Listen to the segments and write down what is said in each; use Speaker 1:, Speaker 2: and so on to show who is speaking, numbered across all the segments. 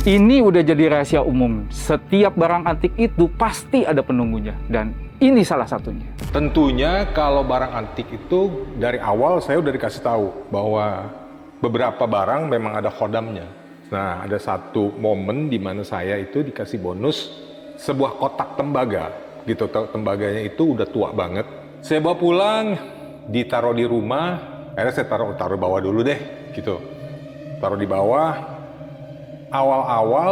Speaker 1: Ini udah jadi rahasia umum. Setiap barang antik itu pasti ada penunggunya. Dan ini salah satunya.
Speaker 2: Tentunya kalau barang antik itu dari awal saya udah dikasih tahu bahwa beberapa barang memang ada khodamnya. Nah, ada satu momen di mana saya itu dikasih bonus sebuah kotak tembaga. Gitu, tembaganya itu udah tua banget. Saya bawa pulang, ditaruh di rumah. Akhirnya saya taruh bawah dulu deh, gitu. Taruh di bawah. Awal-awal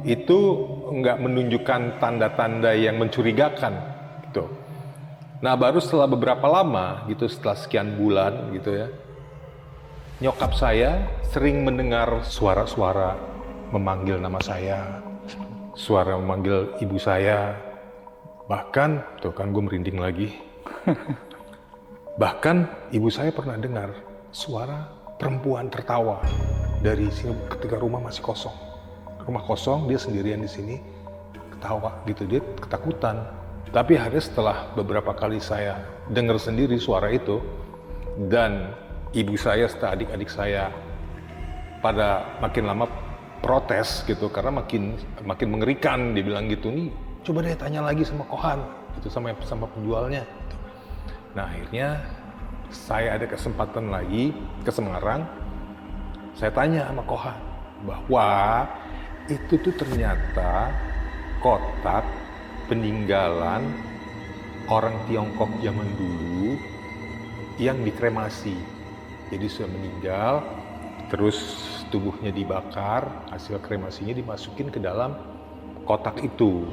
Speaker 2: itu nggak menunjukkan tanda-tanda yang mencurigakan, gitu. Nah, baru setelah beberapa lama, gitu, setelah sekian bulan, gitu ya, nyokap saya sering mendengar suara-suara memanggil nama saya, suara memanggil ibu saya. Bahkan, tuh kan gue merinding lagi. Bahkan ibu saya pernah dengar suara perempuan tertawa dari sini ketika rumah masih kosong. Rumah kosong, dia sendirian di sini, ketawa gitu, dia ketakutan. Tapi akhirnya setelah beberapa kali saya dengar sendiri suara itu, dan ibu saya serta adik-adik saya pada makin lama protes gitu, karena makin mengerikan, dibilang gitu, nih coba deh tanya lagi sama Kohan, gitu, sama penjualnya. Gitu. Nah akhirnya saya ada kesempatan lagi ke Semarang, saya tanya sama Kohan bahwa itu tuh ternyata kotak peninggalan orang Tiongkok zaman dulu yang dikremasi. Jadi sudah meninggal, terus tubuhnya dibakar, hasil kremasinya dimasukin ke dalam kotak itu.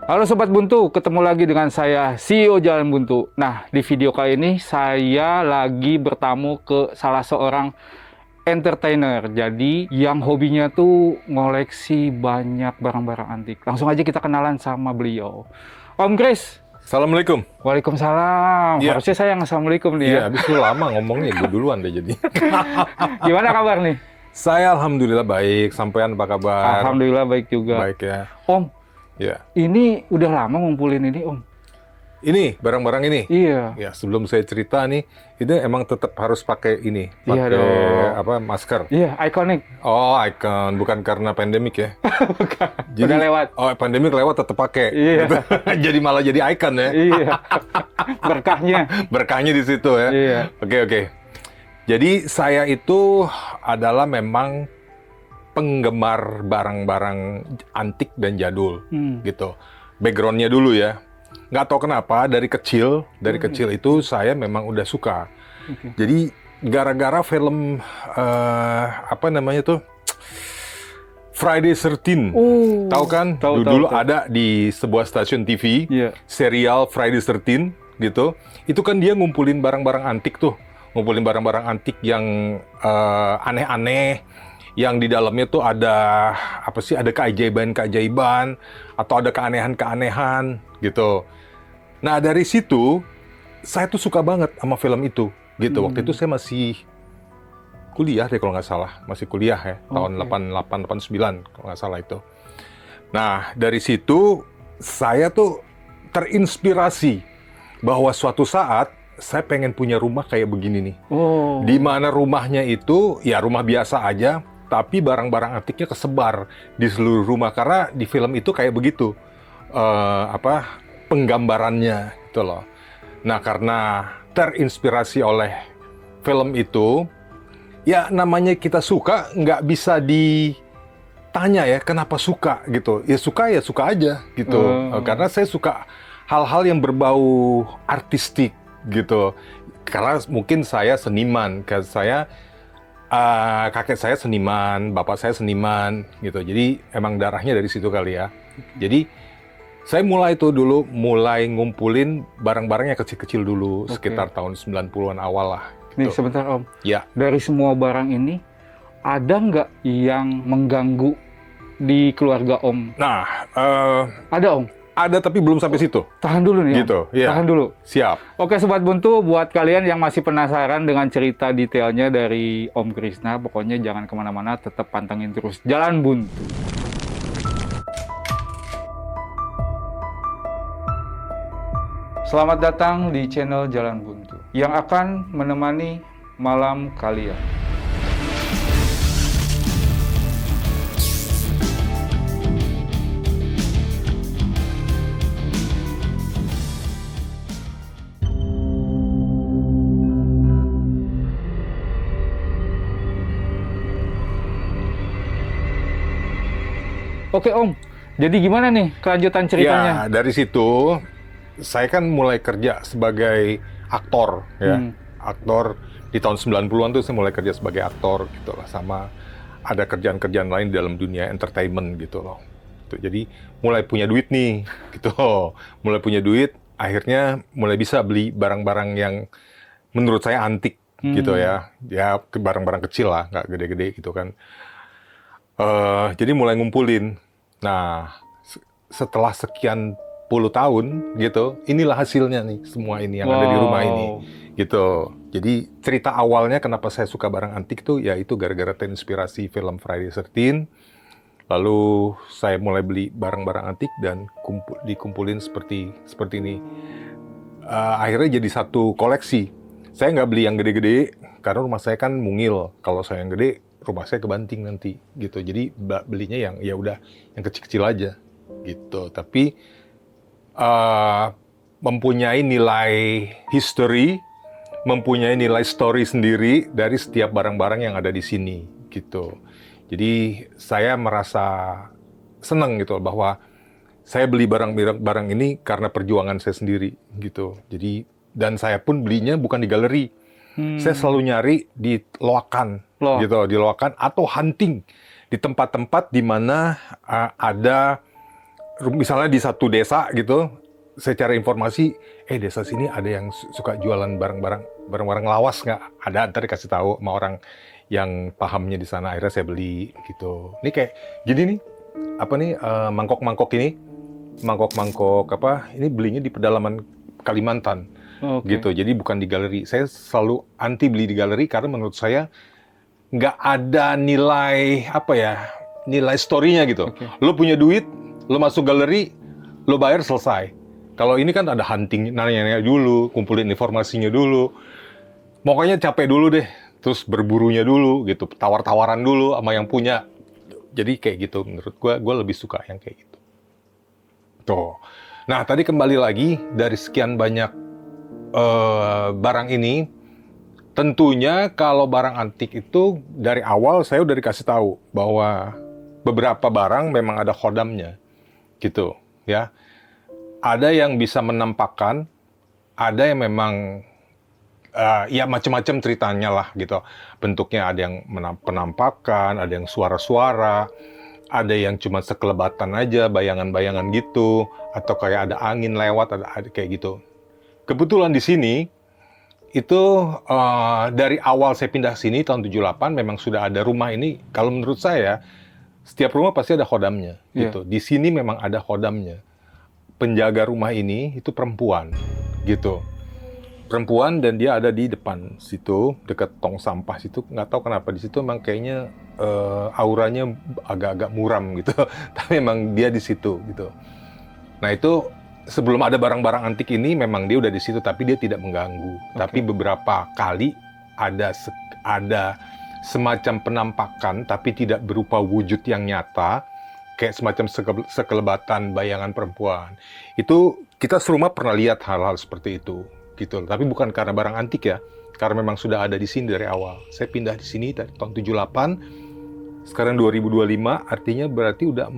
Speaker 1: Halo Sobat Buntu, ketemu lagi dengan saya, CEO Jalan Buntu. Nah, di video kali ini saya lagi bertamu ke salah seorang entertainer. Jadi, yang hobinya tuh ngoleksi banyak barang-barang antik. Langsung aja kita kenalan sama beliau. Om Chris.
Speaker 2: Assalamualaikum.
Speaker 1: Waalaikumsalam.
Speaker 2: Ya.
Speaker 1: Harusnya saya yang assalamualaikum nih ya.
Speaker 2: Iya, habis lu lama ngomongnya, gue duluan deh jadi.
Speaker 1: Gimana kabar nih?
Speaker 2: Saya alhamdulillah baik, sampean apa kabar?
Speaker 1: Alhamdulillah baik juga.
Speaker 2: Baik ya.
Speaker 1: Om,
Speaker 2: Ya.
Speaker 1: ini udah lama ngumpulin ini Om.
Speaker 2: Ini, barang-barang ini?
Speaker 1: Iya.
Speaker 2: Ya, sebelum saya cerita nih, itu emang tetap harus pakai ini,
Speaker 1: Iya
Speaker 2: pakai
Speaker 1: dong.
Speaker 2: masker.
Speaker 1: Iya, ikonik.
Speaker 2: Oh, icon, bukan karena pandemik ya?
Speaker 1: Bukan.
Speaker 2: Jadi,
Speaker 1: Udah lewat.
Speaker 2: Oh, pandemik lewat tetap pakai.
Speaker 1: Iya.
Speaker 2: Gitu. Jadi malah jadi icon ya?
Speaker 1: Iya. Berkahnya.
Speaker 2: Berkahnya di situ ya?
Speaker 1: Iya.
Speaker 2: Oke. Jadi saya itu adalah memang penggemar barang-barang antik dan jadul, gitu. Backgroundnya dulu ya. Nggak tahu kenapa dari kecil itu saya memang udah suka. Jadi gara-gara film apa namanya tuh Friday 13, tahu kan? Dulu ada di sebuah stasiun TV, serial Friday 13 gitu. Itu kan dia ngumpulin barang-barang antik tuh, ngumpulin barang-barang antik yang aneh-aneh, yang di dalamnya tuh ada apa sih? Ada keajaiban-keajaiban atau ada keanehan-keanehan gitu. Nah dari situ saya tuh suka banget sama film itu gitu. Waktu itu saya masih kuliah deh kalau nggak salah, masih kuliah ya, tahun 88, 89 kalau nggak salah itu. Nah dari situ saya tuh terinspirasi bahwa suatu saat saya pengen punya rumah kayak begini nih. Di mana rumahnya itu ya rumah biasa aja, tapi barang-barang antiknya kesebar di seluruh rumah, karena di film itu kayak begitu penggambarannya gitu loh. Nah karena terinspirasi oleh film itu, ya namanya kita suka nggak bisa ditanya ya kenapa suka gitu. Ya suka aja gitu. Karena saya suka hal-hal yang berbau artistik gitu. Karena mungkin saya seniman, kakek saya seniman, bapak saya seniman gitu. Jadi emang darahnya dari situ kali ya. Jadi saya mulai ngumpulin barang-barang yang kecil-kecil dulu, sekitar tahun 90-an awal lah. Gitu.
Speaker 1: Nih sebentar Om,
Speaker 2: ya.
Speaker 1: Dari semua barang ini, ada nggak yang mengganggu di keluarga Om?
Speaker 2: Nah,
Speaker 1: ada Om?
Speaker 2: Ada tapi belum sampai situ.
Speaker 1: Tahan dulu nih
Speaker 2: gitu,
Speaker 1: Om.
Speaker 2: Ya.
Speaker 1: Tahan dulu.
Speaker 2: Siap.
Speaker 1: Oke Sobat Buntu, buat kalian yang masih penasaran dengan cerita detailnya dari Om Krisna, pokoknya jangan kemana-mana, tetap pantengin terus Jalan Buntu. Selamat datang di channel Jalan Buntu yang akan menemani malam kalian. Oke Om, jadi gimana nih kelanjutan ceritanya?
Speaker 2: Ya, dari situ saya kan mulai kerja sebagai aktor ya. Aktor di tahun 90-an tuh saya mulai kerja sebagai aktor gitu lah, sama ada kerjaan-kerjaan lain di dalam dunia entertainment gitu loh. Jadi mulai punya duit nih gitu. Mulai punya duit, akhirnya mulai bisa beli barang-barang yang menurut saya antik gitu ya. Ya barang-barang kecil lah, nggak gede-gede gitu kan. Jadi mulai ngumpulin. Nah, setelah sekian puluh tahun gitu, inilah hasilnya nih semua ini yang ada di rumah ini gitu. Jadi cerita awalnya kenapa saya suka barang antik tuh ya itu gara-gara terinspirasi film Friday 13. Lalu saya mulai beli barang-barang antik dan dikumpulin seperti ini. Akhirnya jadi satu koleksi. Saya nggak beli yang gede-gede karena rumah saya kan mungil. Kalau saya yang gede, rumah saya kebanting nanti gitu. Jadi belinya yang ya udah yang kecil-kecil aja gitu. Tapi mempunyai nilai history, mempunyai nilai story sendiri dari setiap barang-barang yang ada di sini gitu. Jadi saya merasa senang gitu bahwa saya beli barang-barang ini karena perjuangan saya sendiri gitu. Jadi dan saya pun belinya bukan di galeri. Saya selalu nyari di loakan gitu, di loakan atau hunting di tempat-tempat di mana ada misalnya di satu desa gitu. Saya cari informasi, desa sini ada yang suka jualan barang-barang lawas nggak? Ada, ntar dikasih tahu sama orang yang pahamnya di sana. Akhirnya saya beli gitu. Ini kayak gini nih, apa nih mangkok-mangkok ini, mangkok-mangkok apa? Ini belinya di pedalaman Kalimantan, gitu. Jadi bukan di galeri. Saya selalu anti beli di galeri karena menurut saya nggak ada nilai apa ya, nilai story-nya gitu. Lo punya duit, lo masuk galeri, lo bayar selesai. Kalau ini kan ada hunting, nanya-nanya dulu, kumpulin informasinya dulu. Pokoknya capek dulu deh, terus berburunya dulu gitu, tawar-tawaran dulu sama yang punya. Jadi kayak gitu, menurut gue lebih suka yang kayak gitu. Tuh. Nah, tadi kembali lagi dari sekian banyak barang ini, tentunya kalau barang antik itu dari awal saya udah dikasih tahu bahwa beberapa barang memang ada khodamnya, gitu ya. Ada yang bisa menampakkan, ada yang memang ya macam-macam ceritanya lah gitu. Bentuknya ada yang penampakan, ada yang suara-suara, ada yang cuma sekelebatan aja, bayangan-bayangan gitu, atau kayak ada angin lewat, ada kayak gitu. Kebetulan di sini itu dari awal saya pindah sini tahun 78 memang sudah ada rumah ini. Kalau menurut saya setiap rumah pasti ada khodamnya gitu. Di sini memang ada khodamnya. Penjaga rumah ini itu perempuan gitu. Perempuan dan dia ada di depan situ, dekat tong sampah situ. Nggak tahu kenapa di situ memang kayaknya auranya agak-agak muram gitu. Tapi memang dia di situ gitu. Nah itu sebelum ada barang-barang antik ini memang dia udah di situ, tapi dia tidak mengganggu. Tapi beberapa kali ada semacam penampakan, tapi tidak berupa wujud yang nyata. Kayak semacam sekelebatan bayangan perempuan. Itu kita serumah pernah lihat hal-hal seperti itu, gitu. Tapi bukan karena barang antik ya, karena memang sudah ada di sini dari awal. Saya pindah di sini dari tahun 78, sekarang 2025, artinya berarti udah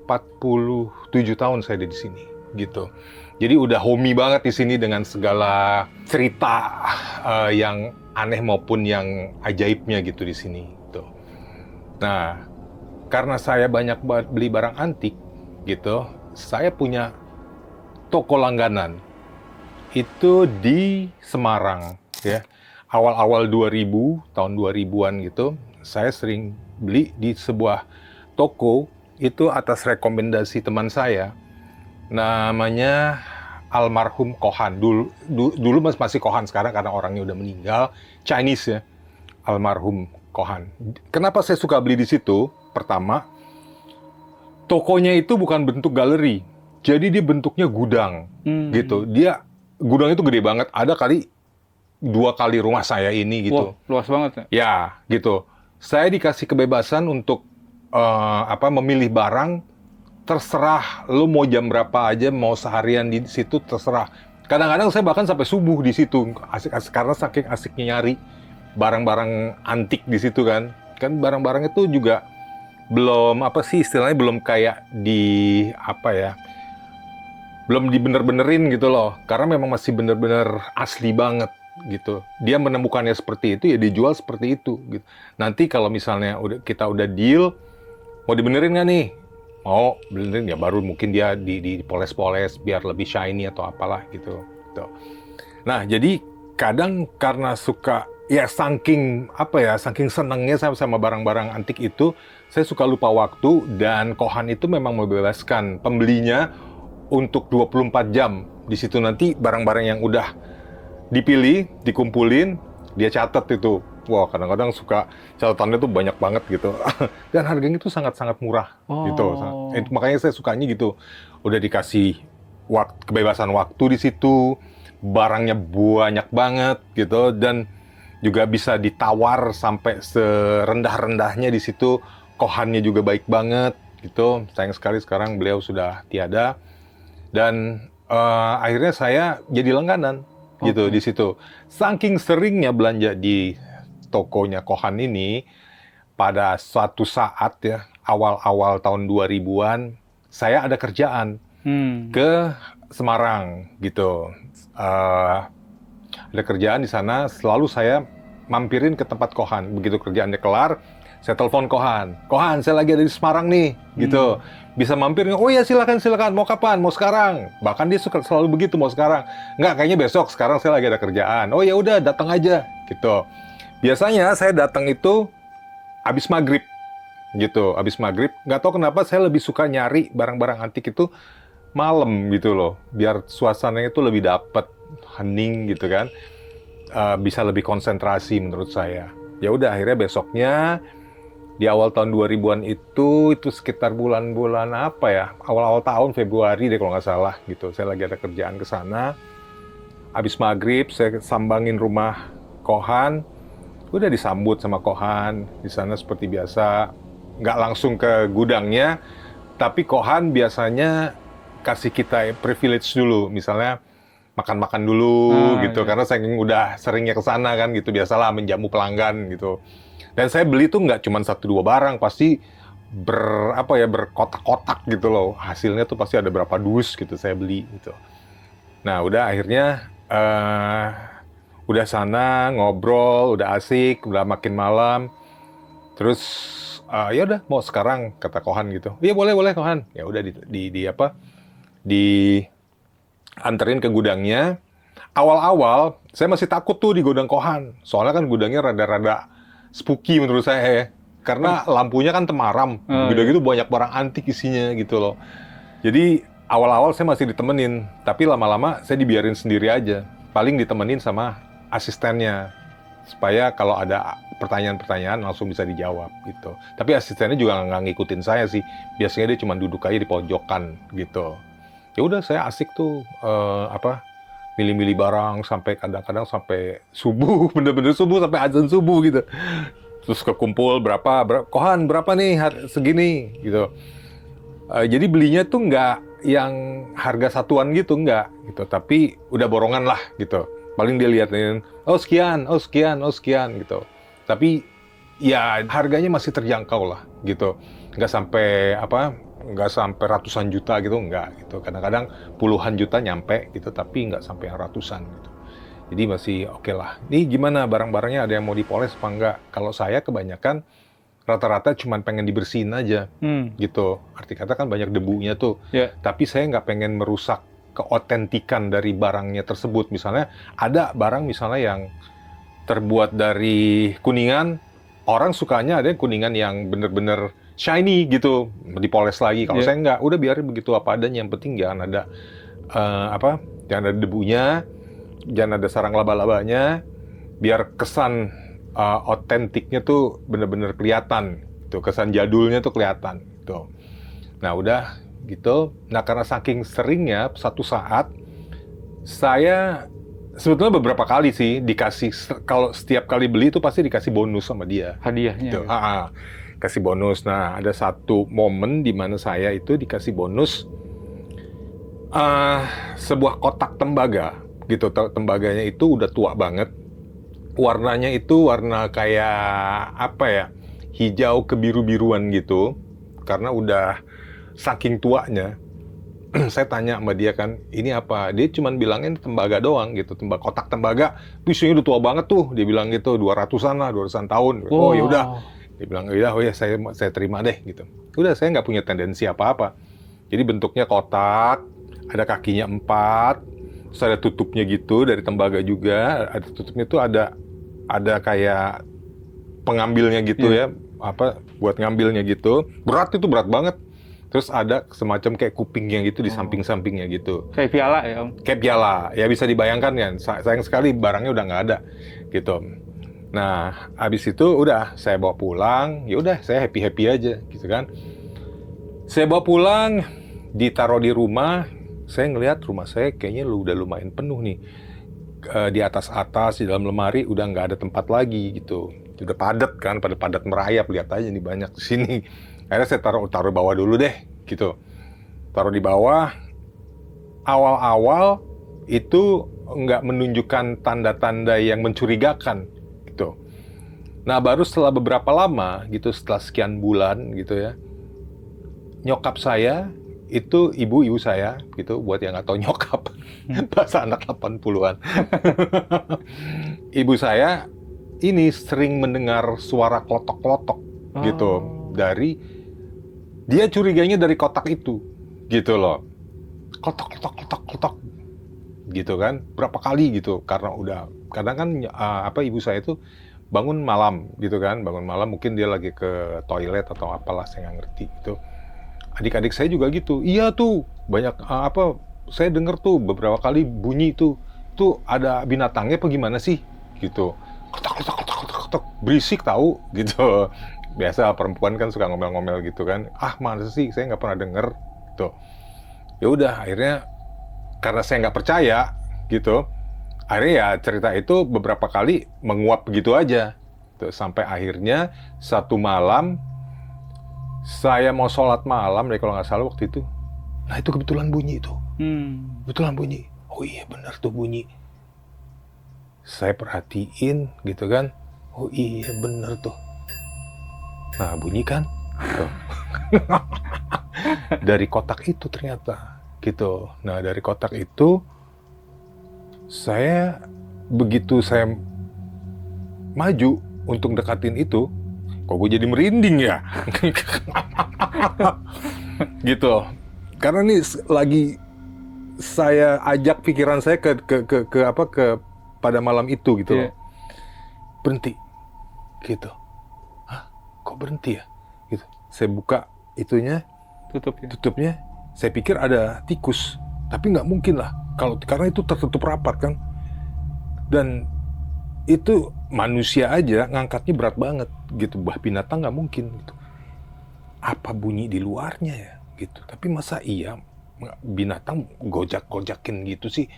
Speaker 2: 47 tahun saya ada di sini, gitu. Jadi udah homey banget di sini dengan segala cerita yang aneh maupun yang ajaibnya gitu di sini. Gitu. Nah. Karena saya banyak beli barang antik, gitu, saya punya toko langganan. Itu di Semarang, ya. Awal-awal 2000, tahun 2000-an gitu, saya sering beli di sebuah toko, itu atas rekomendasi teman saya, namanya almarhum Kohan. Dulu masih Kohan, sekarang karena orangnya udah meninggal, Chinese ya, almarhum Kohan. Kenapa saya suka beli di situ? Pertama, tokonya itu bukan bentuk galeri, jadi dia bentuknya gudang, gitu. Dia gudang itu gede banget, ada kali 2 kali rumah saya ini gitu.
Speaker 1: Wah, luas banget ya?
Speaker 2: Ya, gitu. Saya dikasih kebebasan untuk memilih barang, terserah lo mau jam berapa aja, mau seharian di situ terserah. Kadang-kadang saya bahkan sampai subuh di situ, asik-asik karena saking asiknya nyari barang-barang antik di situ kan. Kan barang-barang itu juga belum apa sih istilahnya, belum kayak di apa ya, belum dibener-benerin gitu loh, karena memang masih bener-bener asli banget gitu. Dia menemukannya seperti itu, ya dijual seperti itu gitu. Nanti kalau misalnya kita udah deal, mau dibenerin nggak nih? Mau benerin ya baru mungkin dia dipoles-poles biar lebih shiny atau apalah gitu. Nah, jadi kadang karena suka ya saking senangnya sama barang-barang antik itu, saya suka lupa waktu, dan Kohan itu memang membebaskan pembelinya untuk 24 jam. Di situ nanti barang-barang yang udah dipilih, dikumpulin, dia catat itu. Wah, kadang-kadang suka catatannya tuh banyak banget gitu. Dan harganya itu sangat-sangat murah gitu. Makanya saya sukanya gitu. Udah dikasih kebebasan waktu di situ, barangnya banyak banget gitu, dan juga bisa ditawar sampai serendah-rendahnya di situ. Kohannya juga baik banget gitu. Sayang sekali sekarang beliau sudah tiada. Dan akhirnya saya jadi langganan gitu di situ. Saking seringnya belanja di tokonya Kohan ini, pada suatu saat ya, awal-awal tahun 2000-an, saya ada kerjaan ke Semarang gitu. Ada kerjaan di sana, selalu saya mampirin ke tempat Kohan. Begitu kerjaannya kelar, saya telepon Kohan. Kohan, saya lagi ada di Semarang nih, gitu. Bisa mampir nggak? Oh iya, silakan. Mau kapan? Mau sekarang? Bahkan dia suka selalu begitu, mau sekarang. Nggak, kayaknya besok. Sekarang saya lagi ada kerjaan. Oh ya udah, datang aja, gitu. Biasanya saya datang itu habis maghrib, gitu. Habis maghrib, nggak tahu kenapa saya lebih suka nyari barang-barang antik itu malam gitu loh, biar suasananya itu lebih dapet, hening gitu kan. Bisa lebih konsentrasi menurut saya. Ya udah, akhirnya besoknya di awal tahun 2000-an itu sekitar bulan-bulan apa ya, awal-awal tahun Februari deh kalau nggak salah gitu. Saya lagi ada kerjaan ke sana. Habis maghrib saya sambangin rumah Kohan. Udah disambut sama Kohan di sana seperti biasa. Nggak langsung ke gudangnya, tapi Kohan biasanya kasih kita privilege dulu, misalnya makan-makan dulu gitu, karena saya udah seringnya ke sana kan gitu, biasalah menjamu pelanggan gitu. Dan saya beli tuh nggak cuma 1-2 barang, pasti berkotak-kotak gitu loh. Hasilnya tuh pasti ada berapa dus gitu saya beli gitu. Nah, udah akhirnya udah sana ngobrol, udah asik, udah makin malam. Terus ya udah mau sekarang, kata Kohan gitu. Iya boleh Kohan. Ya udah dianterin ke gudangnya. Awal-awal saya masih takut tuh di gudang Kohan. Soalnya kan gudangnya rada-rada spooky menurut saya ya. Karena lampunya kan temaram. Gudang itu banyak barang antik isinya gitu loh. Jadi awal-awal saya masih ditemenin. Tapi lama-lama saya dibiarin sendiri aja. Paling ditemenin sama asistennya. Supaya kalau ada pertanyaan-pertanyaan langsung bisa dijawab gitu. Tapi asistennya juga nggak ngikutin saya sih. Biasanya dia cuma duduk aja di pojokan gitu. Ya udah, saya asik tuh milih-milih barang sampai kadang-kadang sampai subuh, bener-bener subuh sampai azan subuh gitu. Terus kekumpul berapa Kohan berapa nih segini gitu. Jadi belinya tuh nggak yang harga satuan gitu, nggak gitu, tapi udah borongan lah gitu. Paling dia liatin, oh sekian gitu. Tapi ya harganya masih terjangkau lah gitu. Nggak sampai ratusan juta gitu, enggak gitu. Kadang-kadang puluhan juta nyampe gitu, tapi nggak sampai ratusan gitu. Jadi masih oke lah. Ini gimana barang-barangnya, ada yang mau dipoles apa enggak? Kalau saya kebanyakan rata-rata cuma pengen dibersihin aja gitu. Arti kata kan banyak debunya tuh. Tapi saya nggak pengen merusak keotentikan dari barangnya tersebut. Misalnya ada barang misalnya yang terbuat dari kuningan, orang sukanya ada yang kuningan yang bener-bener shiny gitu, dipoles lagi. Kalau saya nggak, udah biarin begitu apa adanya. Yang penting jangan ada jangan ada debunya, jangan ada sarang laba-labanya, biar kesan otentiknya tuh bener-bener kelihatan. Tuh, kesan jadulnya tuh kelihatan. Tuh. Nah udah gitu. Nah karena saking seringnya, satu saat saya sebetulnya beberapa kali sih dikasih, kalau setiap kali beli itu pasti dikasih bonus sama dia.
Speaker 1: Hadiahnya.
Speaker 2: Gitu. Kasih bonus. Nah, ada satu momen di mana saya itu dikasih bonus sebuah kotak tembaga gitu. Tembaganya itu udah tua banget. Warnanya itu warna kayak apa ya? hijau kebiru-biruan gitu, karena udah saking tuanya. Saya tanya sama dia kan, ini apa? Dia cuman bilangin tembaga doang gitu, kotak tembaga. Isunya udah tua banget tuh, dia bilang gitu, 200-an lah, 200-an tahun. Oh ya udah, dia bilang oh ya saya terima deh gitu. Udah, saya nggak punya tendensi apa-apa. Jadi bentuknya kotak, ada kakinya 4, terus ada tutupnya gitu dari tembaga juga. Ada tutupnya tuh ada kayak pengambilnya gitu ya, apa buat ngambilnya gitu. Berat, itu berat banget. Terus ada semacam kayak kupingnya gitu di samping-sampingnya gitu.
Speaker 1: Kayak piala ya Om?
Speaker 2: Kayak piala, ya bisa dibayangkan ya. Sayang sekali barangnya udah nggak ada gitu. Nah, habis itu udah saya bawa pulang. Ya udah, saya happy aja gitu kan. Saya bawa pulang, ditaruh di rumah. Saya ngelihat rumah saya kayaknya udah lumayan penuh nih. Di atas, di dalam lemari udah nggak ada tempat lagi gitu. Udah padat kan, pada padat merayap. Lihat aja nih banyak di sini. Akhirnya saya taruh bawah dulu deh, gitu. Taruh di bawah. Awal-awal itu nggak menunjukkan tanda-tanda yang mencurigakan, gitu. Nah, baru setelah beberapa lama, gitu, setelah sekian bulan, gitu ya, nyokap saya itu ibu saya, gitu, buat yang nggak tahu nyokap, bahasa anak 80-an. Ibu saya ini sering mendengar suara klotok-klotok, gitu, dari dia curiganya dari kotak itu, gitu loh. Klotok, gitu kan. Berapa kali gitu, karena udah, kadang kan ibu saya itu bangun malam, gitu kan. Bangun malam mungkin dia lagi ke toilet atau apalah, saya nggak ngerti gitu. Adik-adik saya juga gitu. Iya tuh, banyak saya denger tuh beberapa kali bunyi tuh ada binatangnya apa gimana sih, gitu. Klotok, berisik tahu, gitu. Biasa perempuan kan suka ngomel-ngomel gitu kan. Mana sih, saya nggak pernah denger gitu. Ya udah, akhirnya karena saya nggak percaya gitu, akhirnya ya cerita itu beberapa kali menguap begitu aja tuh, sampai akhirnya satu malam saya mau sholat malam deh kalau nggak salah waktu itu. Nah, itu kebetulan bunyi itu. Kebetulan bunyi. Oh iya, benar tuh bunyi. Saya perhatiin gitu kan. Oh iya, benar tuh. Nah, bunyi kan? Dari kotak itu ternyata, gitu. Nah, dari kotak itu, begitu saya maju untuk dekatin itu, kok gue jadi merinding ya? Gitu. Karena ini lagi saya ajak pikiran saya pada malam itu gitu loh. Berhenti. Gitu. Kok berhenti ya? Gitu. Saya buka itunya, tutupnya. Saya pikir ada tikus, tapi nggak mungkin lah. Karena itu tertutup rapat kan. Dan itu manusia aja ngangkatnya berat banget, gitu. Binatang nggak mungkin. Gitu. Apa bunyi di luarnya ya? Gitu. Tapi masa iya binatang gojak-gojakin gitu sih?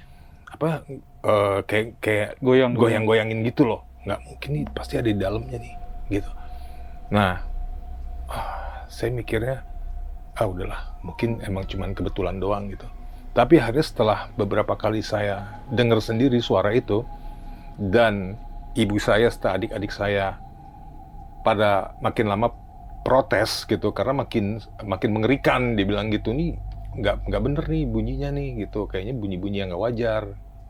Speaker 2: Kayak goyang-goyangin gitu loh. Nggak mungkin nih, pasti ada di dalamnya nih, gitu. Nah, saya mikirnya, udahlah, mungkin emang cuman kebetulan doang gitu. Tapi akhirnya setelah beberapa kali saya dengar sendiri suara itu, dan ibu saya serta adik-adik saya pada makin lama protes gitu, karena makin mengerikan, dibilang gitu, nih nggak bener nih bunyinya nih gitu, kayaknya bunyi-bunyi yang nggak wajar,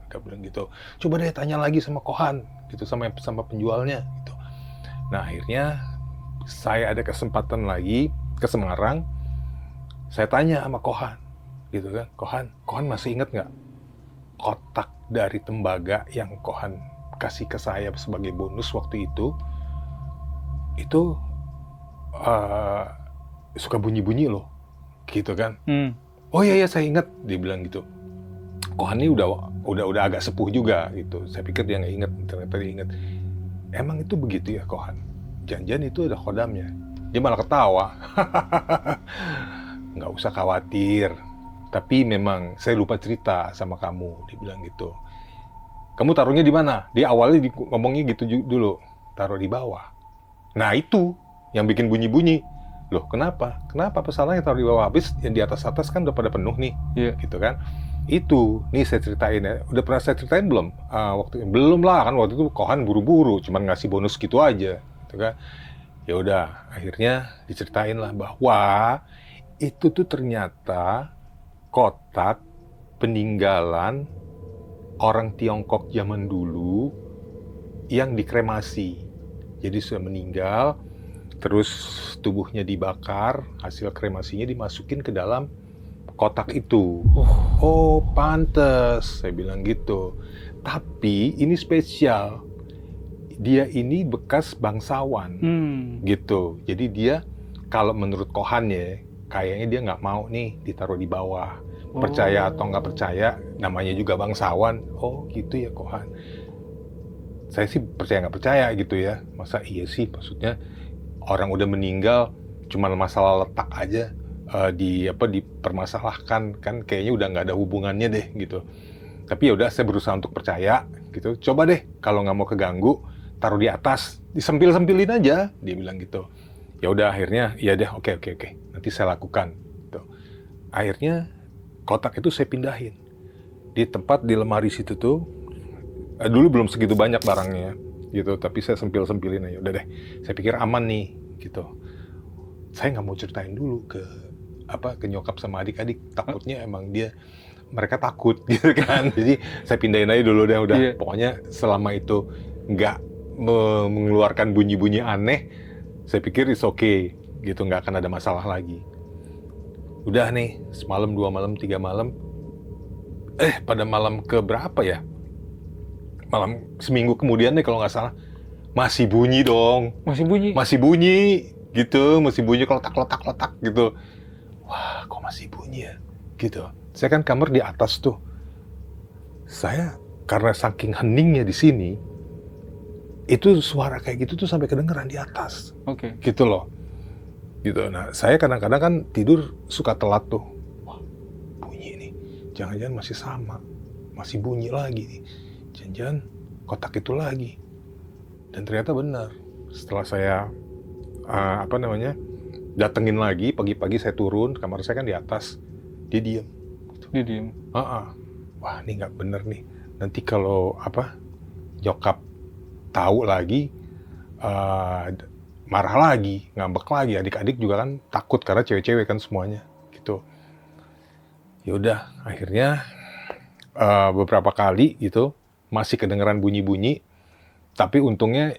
Speaker 2: nggak bilang gitu. Coba deh tanya lagi sama Kohan gitu, sama penjualnya gitu. Nah, akhirnya saya ada kesempatan lagi ke Semarang, saya tanya sama Kohan, gitu kan, Kohan masih inget nggak kotak dari tembaga yang Kohan kasih ke saya sebagai bonus waktu itu suka bunyi-bunyi loh, gitu kan? Oh iya saya inget, dia bilang gitu. Kohan ini udah agak sepuh juga gitu. Saya pikir dia nggak inget, ternyata dia inget. Emang itu begitu ya Kohan? Jangan-jangan itu ada kodamnya. Dia malah ketawa. Nggak usah khawatir. Tapi memang saya lupa cerita sama kamu, dia bilang gitu. Kamu taruhnya di mana? Dia awalnya ngomongnya gitu dulu. Taruh di bawah. Nah itu yang bikin bunyi-bunyi. Loh kenapa? Kenapa salahnya taruh di bawah? Habis yang di atas-atas kan udah pada penuh nih. Gitu kan. Itu, nih saya ceritain ya. Udah pernah saya ceritain belum? Belum lah kan, waktu itu Kohan buru-buru. Cuman ngasih bonus gitu aja. Gitu kan. Ya udah, akhirnya diceritain lah bahwa itu tuh ternyata kotak peninggalan orang Tiongkok zaman dulu yang dikremasi. Jadi sudah meninggal, terus tubuhnya dibakar, hasil kremasinya dimasukin ke dalam kotak itu. Oh, pantes, saya bilang gitu. Tapi ini spesial. Dia ini bekas bangsawan, gitu. Jadi dia, kalau menurut Kohan ya, kayaknya dia nggak mau nih ditaruh di bawah. Percaya atau nggak percaya, namanya juga bangsawan. Oh, gitu ya Kohan. Saya sih percaya nggak percaya gitu ya. Masa iya sih, maksudnya orang udah meninggal, cuma masalah letak aja dipermasalahkan, kan kayaknya udah nggak ada hubungannya deh gitu. Tapi ya udah, saya berusaha untuk percaya gitu. Coba deh kalau nggak mau keganggu, taruh di atas, disempil-sempilin aja, dia bilang gitu. Ya udah, akhirnya ya deh, oke, nanti saya lakukan. Gitu. Akhirnya kotak itu saya pindahin di tempat di lemari situ tuh. Dulu belum segitu banyak barangnya gitu, tapi saya sempil-sempilin aja. Udah deh, saya pikir aman nih gitu. Saya nggak mau ceritain dulu ke nyokap sama adik-adik, takutnya emang mereka takut gitu kan. Jadi saya pindahin aja dulu deh, udah. Pokoknya selama itu nggak mengeluarkan bunyi-bunyi aneh, saya pikir it's okay gitu, nggak akan ada masalah lagi. Udah nih, semalam, 2 malam, 3 malam, pada malam ke berapa ya? Malam seminggu kemudian nih kalau nggak salah, masih bunyi dong. Masih bunyi gitu, masih bunyi letak gitu. Wah, kok masih bunyi ya? Gitu. Saya kan kamar di atas tuh. Saya karena saking heningnya di sini, itu suara kayak gitu tuh sampai kedengeran di atas. Gitu loh. Gitu. Nah, saya kadang-kadang kan tidur suka telat tuh. Wah, bunyi nih. Jangan-jangan masih sama. Masih bunyi lagi nih. Jangan-jangan kotak itu lagi. Dan ternyata benar. Setelah saya datengin lagi, pagi-pagi saya turun, kamar saya kan di atas, dia diem. Wah, ini nggak bener nih. Nanti kalau nyokap tahu lagi, marah lagi, ngambek lagi. Adik-adik juga kan takut karena cewek-cewek kan semuanya, gitu. Ya udah, akhirnya beberapa kali gitu masih kedengeran bunyi-bunyi, tapi untungnya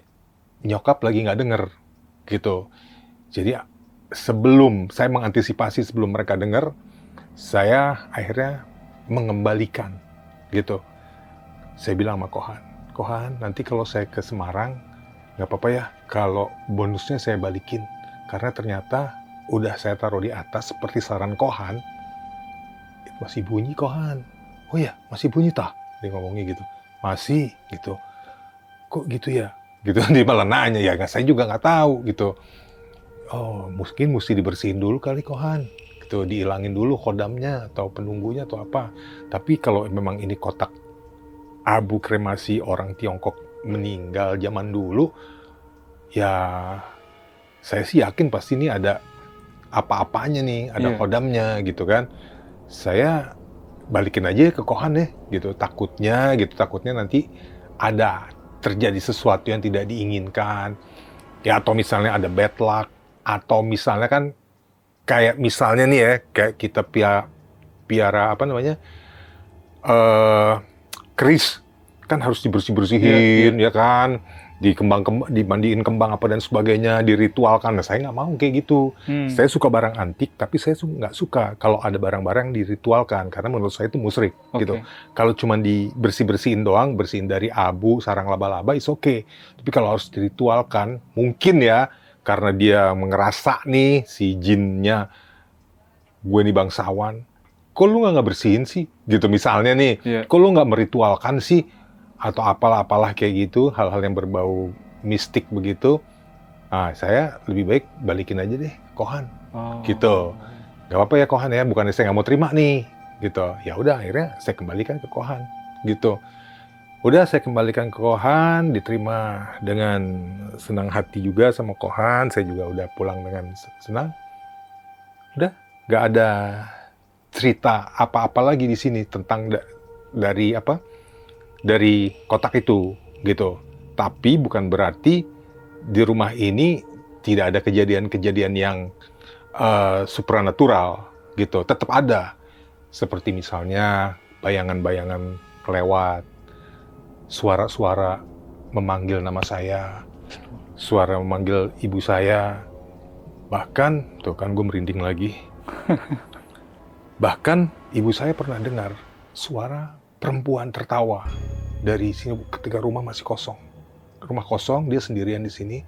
Speaker 2: nyokap lagi nggak denger, gitu. Jadi sebelum saya mengantisipasi, sebelum mereka denger, saya akhirnya mengembalikan, gitu. Saya bilang sama Kohan, nanti kalau saya ke Semarang, nggak apa-apa ya kalau bonusnya saya balikin. Karena ternyata udah saya taruh di atas seperti saran Kohan, masih bunyi Kohan. Oh ya, masih bunyi tah? Dia ngomongnya gitu. Masih, gitu. Kok gitu ya? Gitu, dia malah nanya, ya saya juga nggak tahu, gitu. Oh, mungkin mesti dibersihin dulu kali Kohan. Gitu, dihilangin dulu kodamnya, atau penunggunya, atau apa. Tapi kalau memang ini kotak abu kremasi orang Tiongkok meninggal zaman dulu, ya saya sih yakin pasti ini ada apa-apanya nih, ada kodamnya gitu kan. Saya balikin aja ke Kohan deh, gitu. Takutnya nanti ada terjadi sesuatu yang tidak diinginkan. Ya, atau misalnya ada bad luck, atau misalnya kan kayak misalnya nih ya, kayak kita piara keris kan harus dibersih-bersihin, ya kan, dimandiin kembang apa dan sebagainya, diritualkan. Nah, saya nggak mau kayak gitu. Saya suka barang antik, tapi saya nggak suka kalau ada barang-barang diritualkan, karena menurut saya itu musyrik, gitu. Kalau cuma dibersih-bersihin doang, bersihin dari abu, sarang laba-laba, is okay. Tapi kalau harus diritualkan, mungkin ya, karena dia ngerasa nih, si jinnya, gue nih bangsawan, kok lu nggak bersihin sih? Gitu misalnya nih, kok lu nggak meritualkan sih? Atau apalah kayak gitu, hal-hal yang berbau mistik begitu. Nah, saya lebih baik balikin aja deh, Kohan. Gitu. Gak apa-apa ya Kohan ya, bukannya saya nggak mau terima nih. Gitu. Ya udah, akhirnya saya kembalikan ke Kohan. Gitu. Udah saya kembalikan ke Kohan, diterima dengan senang hati juga sama Kohan. Saya juga udah pulang dengan senang. Udah, nggak ada cerita apa-apa lagi di sini tentang dari kotak itu, gitu. Tapi bukan berarti di rumah ini tidak ada kejadian-kejadian yang supranatural gitu, tetap ada. Seperti misalnya bayangan-bayangan kelewat, suara-suara memanggil nama saya, suara memanggil ibu saya. Bahkan, tuh kan gue merinding lagi. Bahkan ibu saya pernah dengar suara perempuan tertawa dari sini ketika rumah masih kosong. Rumah kosong, dia sendirian di sini,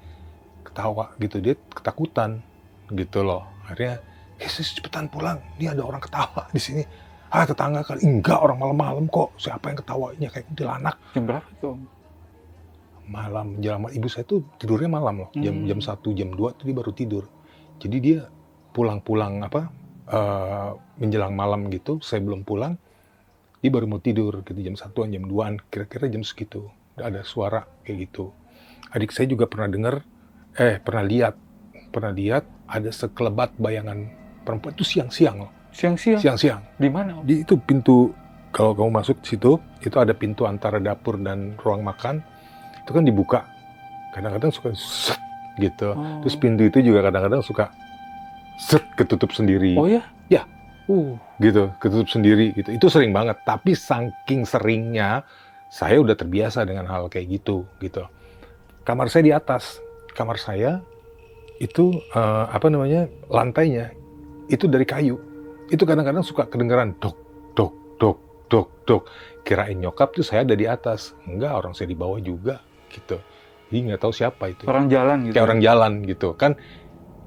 Speaker 2: ketawa gitu, dia ketakutan gitu loh. Akhirnya, Yesus cepetan pulang, ini ada orang ketawa di sini. Ah, tetangga kali, enggak, orang malam-malam kok, siapa yang ketawanya kayak kuntilanak.
Speaker 1: Jam berapa tuh?
Speaker 2: Malam, ibu saya tuh tidurnya malam loh, jam 1, jam 2 tuh dia baru tidur. Jadi dia pulang-pulang menjelang malam gitu, saya belum pulang, dia baru mau tidur gitu, jam 1-an, jam 2-an, kira-kira jam segitu. Ada suara kayak gitu. Adik saya juga pernah lihat ada sekelebat bayangan perempuan itu siang-siang loh. Siang-siang.
Speaker 1: Di mana?
Speaker 2: Di itu pintu, kalau kamu masuk situ, itu ada pintu antara dapur dan ruang makan. Itu kan dibuka. Kadang-kadang suka set gitu. Terus pintu itu juga kadang-kadang suka set ketutup sendiri.
Speaker 1: Oh ya?
Speaker 2: Ya. Gitu, ketutup sendiri gitu. Itu sering banget, tapi saking seringnya saya udah terbiasa dengan hal kayak gitu. Kamar saya di atas. Kamar saya itu lantainya itu dari kayu. Itu kadang-kadang suka kedengeran dok dok dok dok dok. Kirain nyokap tuh saya ada di atas. Enggak, orang saya di bawah juga gitu. Jadi nggak tahu siapa itu.
Speaker 1: Orang jalan gitu.
Speaker 2: Kayak orang jalan gitu. Kan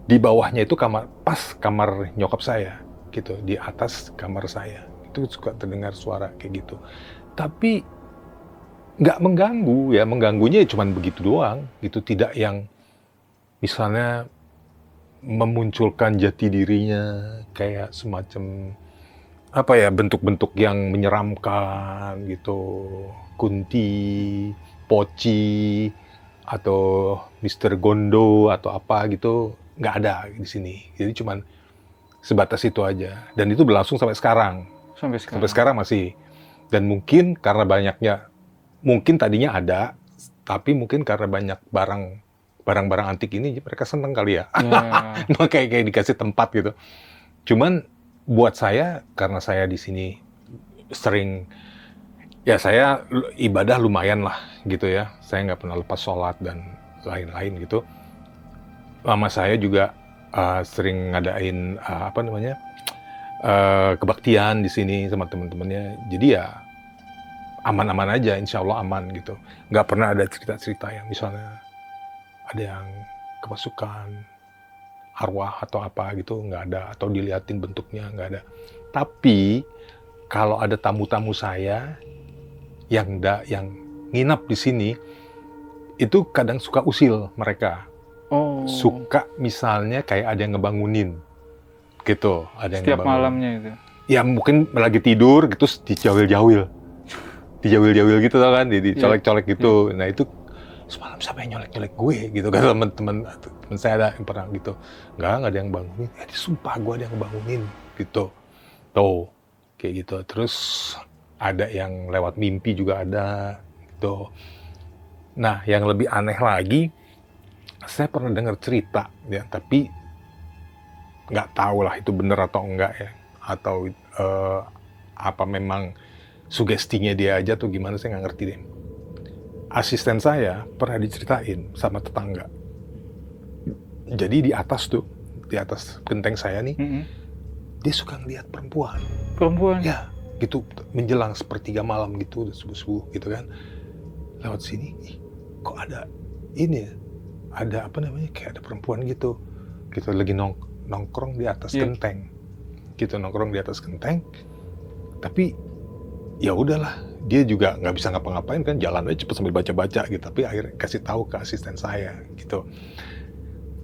Speaker 2: di bawahnya itu kamar nyokap saya gitu. Di atas kamar saya. Itu suka terdengar suara kayak gitu. Tapi nggak mengganggu ya, mengganggunya cuma begitu doang gitu, tidak yang misalnya memunculkan jati dirinya kayak semacam bentuk-bentuk yang menyeramkan gitu, Kunti, Poci atau Mr. Gondo atau apa gitu, nggak ada di sini. Jadi cuma sebatas itu aja, dan itu berlangsung sampai sekarang. Sampai sekarang masih. Dan mungkin karena mungkin tadinya ada, tapi mungkin karena banyak barang-barang antik ini mereka seneng kali ya. kayak dikasih tempat gitu. Cuman buat saya, karena saya di sini sering, ya saya ibadah lumayan lah gitu ya. Saya nggak pernah lepas sholat dan lain-lain gitu. Mama saya juga sering ngadain kebaktian di sini sama teman-temannya. Jadi ya aman-aman aja, insya Allah aman gitu. Nggak pernah ada cerita-cerita yang misalnya ada yang kemasukan, arwah atau apa gitu, nggak ada. Atau diliatin bentuknya, nggak ada. Tapi kalau ada tamu-tamu saya yang nginap di sini, itu kadang suka usil mereka. Suka misalnya kayak ada yang ngebangunin gitu. Ada yang
Speaker 1: setiap malamnya itu? Ya
Speaker 2: mungkin lagi tidur gitu, dijawil-jawil gitu tau kan, dicolek-colek gitu. Nah itu semalam siapa yang nyolek-nyolek gue gitu kan, teman saya ada yang pernah gitu. Nggak ada yang bangunin. Sumpah gue ada yang bangunin gitu. Tuh, kayak gitu. Terus ada yang lewat mimpi juga ada gitu. Nah, yang lebih aneh lagi, saya pernah dengar cerita ya, tapi nggak tahu lah itu benar atau enggak ya, atau apa memang sugestinya dia aja tuh gimana, saya nggak ngerti deh. Asisten saya pernah diceritain sama tetangga. Jadi di atas genteng saya nih, dia suka ngeliat perempuan. Ya, gitu menjelang sepertiga malam gitu, subuh-subuh gitu kan. Lewat sini, kok ada ini ya? Ada kayak ada perempuan gitu lagi nongkrong di atas genteng. Gitu, nongkrong di atas genteng. Tapi ya udahlah, dia juga nggak bisa ngapa-ngapain kan, jalan aja cepet sambil baca-baca gitu. Tapi akhirnya kasih tahu ke asisten saya gitu.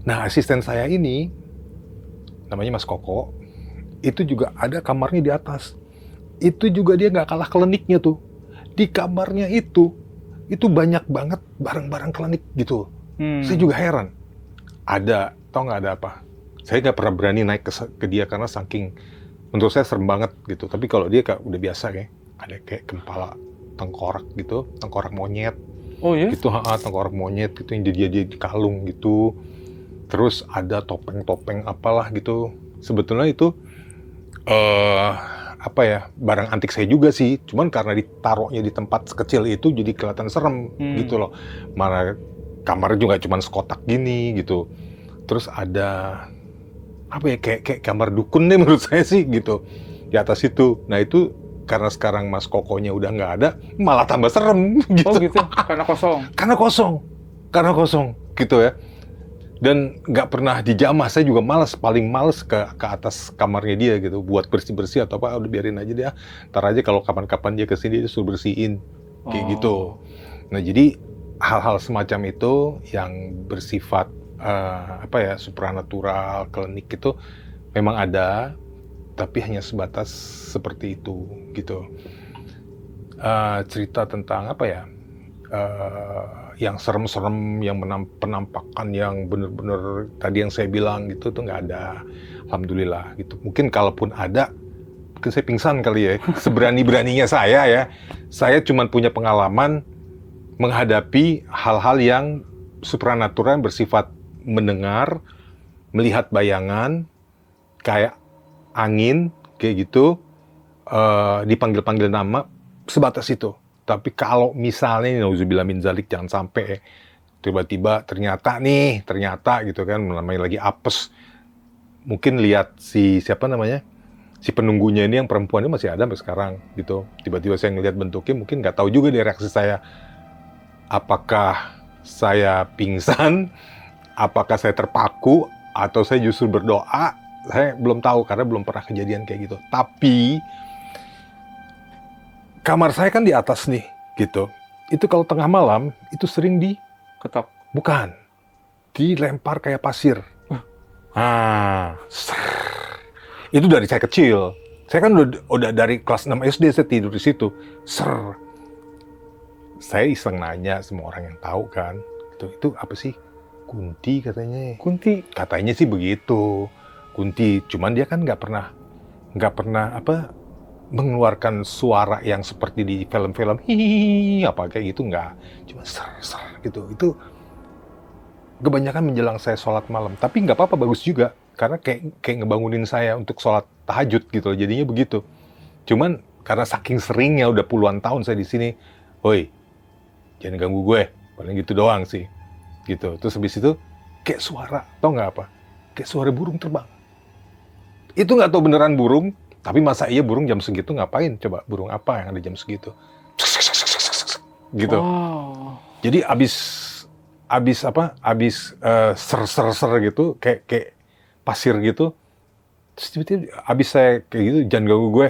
Speaker 2: Nah, asisten saya ini namanya Mas Koko, itu juga ada kamarnya di atas. Itu juga dia nggak kalah kliniknya tuh. Di kamarnya itu banyak banget barang-barang klinik gitu. Saya juga heran. Tau nggak ada apa? Saya nggak pernah berani naik ke dia karena saking menurut saya serem banget gitu. Tapi kalau dia udah biasa kayak ada kayak kepala tengkorak gitu, tengkorak monyet. Oh ya? Gitu, tengkorak monyet gitu yang dia di kalung gitu. Terus ada topeng-topeng apalah gitu. Sebetulnya itu apa ya, barang antik saya juga sih. Cuman karena ditaruhnya di tempat sekecil itu jadi kelihatan serem gitu loh. Mana kamar juga cuman sekotak gini gitu. Terus ada apa ya, kayak kamar dukun deh menurut saya sih gitu di atas itu. Nah itu karena sekarang Mas Kokonya udah nggak ada, malah tambah serem gitu.
Speaker 1: Oh gitu, karena kosong.
Speaker 2: Karena kosong gitu ya. Dan nggak pernah dijamah, saya juga paling males ke atas kamarnya dia gitu, buat bersih-bersih atau apa, udah biarin aja dia. Ntar aja kalau kapan-kapan dia kesini, dia suruh bersihin, kayak gitu. Nah jadi hal-hal semacam itu yang bersifat apa ya, supranatural, klinik itu memang ada, tapi hanya sebatas seperti itu gitu. Cerita tentang apa ya, yang serem-serem, yang penampakan yang bener-bener tadi yang saya bilang gitu tuh nggak ada, alhamdulillah gitu. Mungkin kalaupun ada, mungkin saya pingsan kali ya. Seberani-beraninya saya ya, saya cuma punya pengalaman menghadapi hal-hal yang supranatural yang bersifat mendengar, melihat bayangan, kayak angin, kayak gitu, dipanggil-panggil nama, sebatas itu. Tapi kalau misalnya, nauzubillah min zalik, jangan sampai tiba-tiba ternyata gitu kan, namanya lagi apes, mungkin lihat si penunggunya ini yang perempuan ini masih ada sampai sekarang gitu. Tiba-tiba saya ngelihat bentuknya, mungkin nggak tahu juga di reaksi saya, apakah saya pingsan, apakah saya terpaku, atau saya justru berdoa. Saya belum tahu karena belum pernah kejadian kayak gitu. Tapi kamar saya kan di atas nih, gitu. Itu kalau tengah malam, itu sering
Speaker 1: Ketok.
Speaker 2: bukan, dilempar kayak pasir. Itu dari saya kecil. Saya kan udah dari kelas 6 SD saya tidur di situ. Saya iseng nanya sama orang yang tahu kan, itu apa sih? Kunti katanya.
Speaker 1: Kunti.
Speaker 2: Katanya sih begitu. Kunti, cuman dia kan nggak pernah mengeluarkan suara yang seperti di film-film hihihi apa kayak gitu, nggak, cuma ser gitu. Itu kebanyakan menjelang saya sholat malam, tapi nggak apa-apa, bagus juga karena kayak ngebangunin saya untuk sholat tahajud gitu, jadinya begitu. Cuman karena saking seringnya, udah puluhan tahun saya di sini, woi jangan ganggu gue, paling gitu doang sih gitu. Terus habis itu kayak suara, tau nggak apa, kayak suara burung terbang. Itu nggak tahu beneran burung. Tapi masa iya burung jam segitu ngapain? Coba burung apa yang ada jam segitu? Gitu.
Speaker 1: Oh.
Speaker 2: Jadi abis ser gitu, kayak pasir gitu. Terus tiba-tiba abis saya kayak gitu, jangan ganggu gue,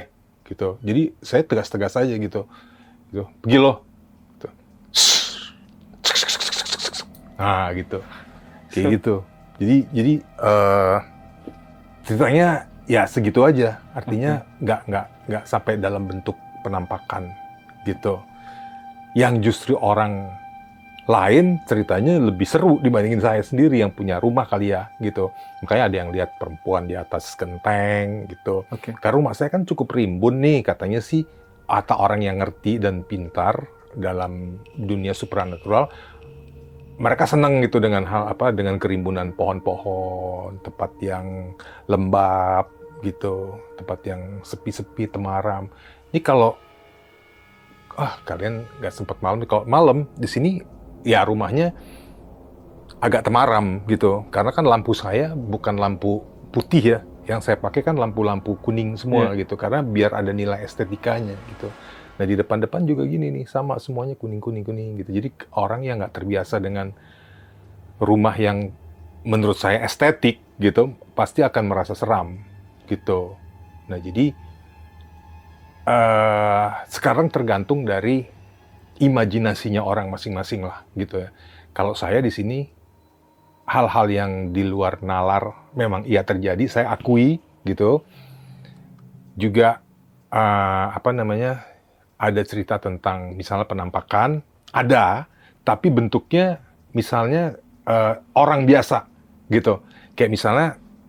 Speaker 2: gitu. Jadi saya tegas-tegas aja gitu. Pergi lo. Gitu. Nah gitu, kayak gitu. Jadi ceritanya ya segitu aja, artinya nggak sampai dalam bentuk penampakan gitu. Yang justru orang lain ceritanya lebih seru dibandingin saya sendiri yang punya rumah kali ya gitu. Makanya ada yang lihat perempuan di atas genteng gitu. Karena rumah saya kan cukup rimbun nih, katanya sih, atau orang yang ngerti dan pintar dalam dunia supranatural, mereka senang gitu dengan dengan kerimbunan pohon-pohon, tempat yang lembab gitu, tempat yang sepi-sepi, temaram. Ini kalau kalian nggak sempat malam, kalau malam di sini ya rumahnya agak temaram gitu, karena kan lampu saya bukan lampu putih ya, yang saya pakai kan lampu-lampu kuning semua gitu, karena biar ada nilai estetikanya gitu. Nah di depan-depan juga gini nih, sama semuanya kuning gitu. Jadi orang yang nggak terbiasa dengan rumah yang menurut saya estetik gitu, pasti akan merasa seram gitu. Nah jadi sekarang tergantung dari imajinasinya orang masing-masing lah gitu ya. Kalau saya di sini hal-hal yang di luar nalar memang iya terjadi, saya akui gitu. Juga ada cerita tentang misalnya penampakan, ada, tapi bentuknya misalnya orang biasa gitu. Kayak misalnya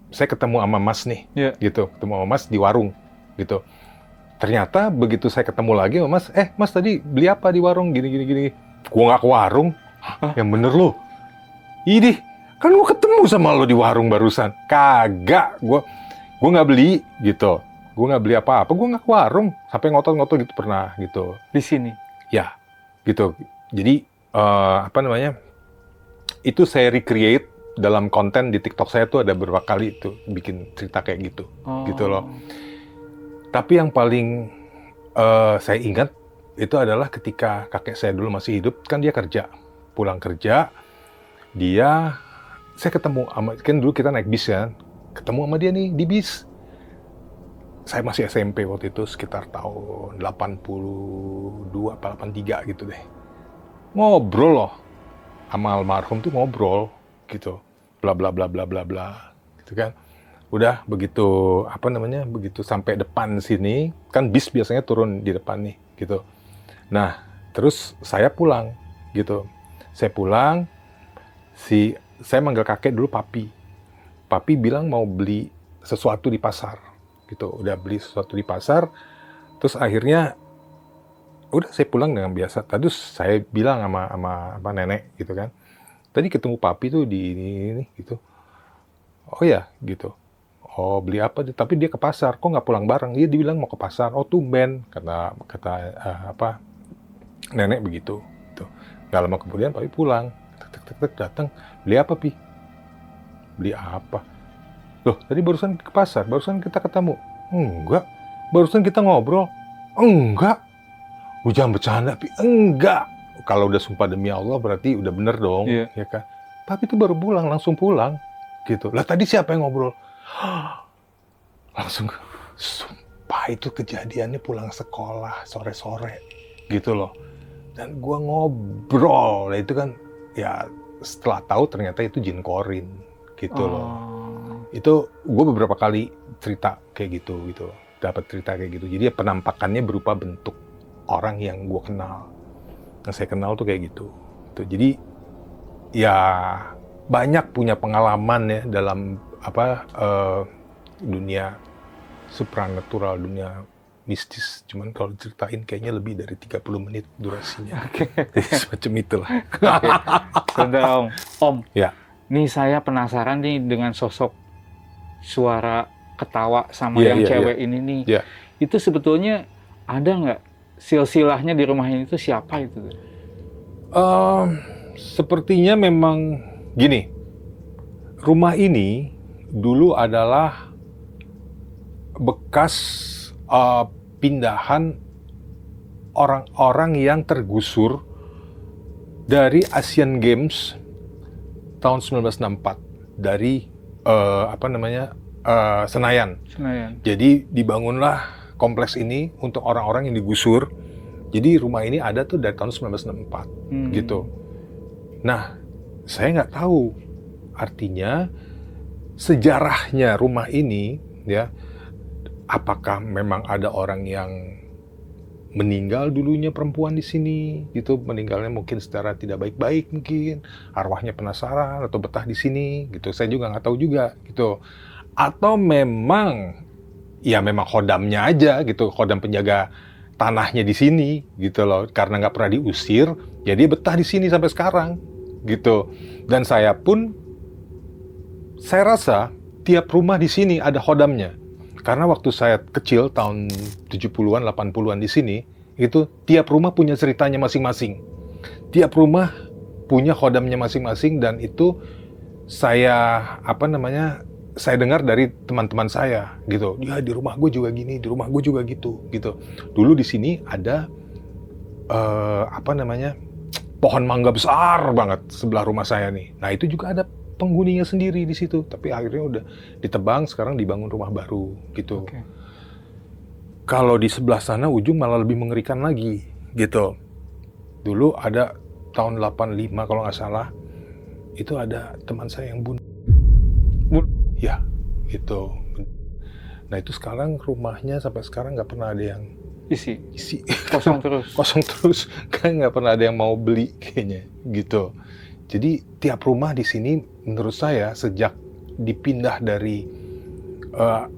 Speaker 2: saya ketemu sama Mas nih, gitu, ketemu sama Mas di warung gitu. Ternyata begitu saya ketemu lagi sama Mas, Mas tadi beli apa di warung gini. Gua nggak ke warung, yang bener lo. Ini Kan gue ketemu sama lo di warung barusan. Kagak, gue nggak beli gitu. Gue nggak beli apa-apa, gue nggak ke warung. Sampai ngotot-ngotot gitu pernah gitu.
Speaker 1: Di sini?
Speaker 2: Ya, gitu. Jadi, apa namanya, itu saya recreate dalam konten di TikTok saya tuh ada beberapa kali itu bikin cerita kayak gitu. Gitu loh. Tapi yang paling saya ingat itu adalah ketika kakek saya dulu masih hidup, kan dia kerja. Pulang kerja, saya ketemu sama, kan dulu kita naik bis kan, ketemu sama dia nih di bis. Saya masih SMP waktu itu, sekitar tahun 82 atau 83 gitu deh. Ngobrol loh, sama almarhum tuh ngobrol gitu, bla bla bla bla bla bla, gitu kan. Udah begitu, apa namanya, begitu sampai depan sini, kan bis biasanya turun di depan nih, gitu. Nah, terus saya pulang, gitu. Saya pulang, saya manggil kakek dulu papi. Papi bilang mau beli sesuatu di pasar, gitu. Udah beli sesuatu di pasar, terus akhirnya udah saya pulang dengan biasa. Tadi saya bilang sama nenek, gitu kan. Tadi ketemu papi tuh di ini gitu. Oh ya, gitu. Oh beli apa? Tapi dia ke pasar. Kok nggak pulang bareng? Dia dibilang mau ke pasar. Oh tumben, kata nenek begitu. Gitu. Gak lama kemudian papi pulang. Datang, beli apa pi? Beli apa? Loh, tadi barusan ke pasar, barusan kita ketemu. Enggak, barusan kita ngobrol. Enggak, jangan bercanda pi. Enggak. Kalau udah sumpah demi Allah berarti udah bener dong, ya kan? Papi itu baru pulang, langsung pulang, gitu. Lah tadi siapa yang ngobrol? Langsung, sumpah itu kejadiannya pulang sekolah sore-sore, gitu loh. Dan gua ngobrol, nah itu kan. Ya setelah tahu ternyata itu jin korin gitu loh. Itu gue beberapa kali cerita kayak gitu, dapat cerita kayak gitu. Jadi penampakannya berupa bentuk orang yang gue kenal, yang saya kenal tuh kayak gitu. Jadi ya banyak punya pengalaman ya dalam dunia supranatural, dunia mistis, cuman kalau ceritain kayaknya lebih dari 30 menit durasinya. Jadi semacam itulah.
Speaker 1: Sudah Om.
Speaker 2: Ya.
Speaker 1: Nih saya penasaran nih dengan sosok suara ketawa sama yang cewek ini nih.
Speaker 2: Yeah.
Speaker 1: Itu sebetulnya ada nggak silsilahnya di rumah ini tuh siapa itu?
Speaker 2: Sepertinya memang gini. Rumah ini dulu adalah bekas pindahan orang-orang yang tergusur dari Asian Games tahun 1964 dari Senayan. Jadi dibangunlah kompleks ini untuk orang-orang yang digusur. Jadi rumah ini ada tuh dari tahun 1964 gitu. Nah, saya nggak tahu artinya sejarahnya rumah ini ya. Apakah memang ada orang yang meninggal dulunya perempuan di sini gitu, meninggalnya mungkin secara tidak baik-baik mungkin, arwahnya penasaran atau betah di sini gitu. Saya juga nggak tahu juga gitu. Atau memang khodamnya aja gitu, khodam penjaga tanahnya di sini gitu loh, karena nggak pernah diusir, jadi betah di sini sampai sekarang gitu. Dan saya rasa tiap rumah di sini ada khodamnya. Karena waktu saya kecil, tahun 70-an, 80-an di sini, itu tiap rumah punya ceritanya masing-masing. Tiap rumah punya khodamnya masing-masing, dan itu saya dengar dari teman-teman saya, gitu. Ya, di rumah gue juga gini, di rumah gue juga gitu. Dulu di sini ada, pohon mangga besar banget sebelah rumah saya nih. Nah, itu juga ada penghuninya sendiri di situ, tapi akhirnya udah ditebang, sekarang dibangun rumah baru gitu. Kalau di sebelah sana ujung malah lebih mengerikan lagi gitu. Dulu ada tahun 85 kalau nggak salah, itu ada teman saya yang bunuh. Ya, gitu. Nah itu sekarang rumahnya sampai sekarang nggak pernah ada yang
Speaker 1: isi. Kosong terus.
Speaker 2: Kan nggak pernah ada yang mau beli kayaknya gitu. Jadi tiap rumah di sini menurut saya sejak dipindah dari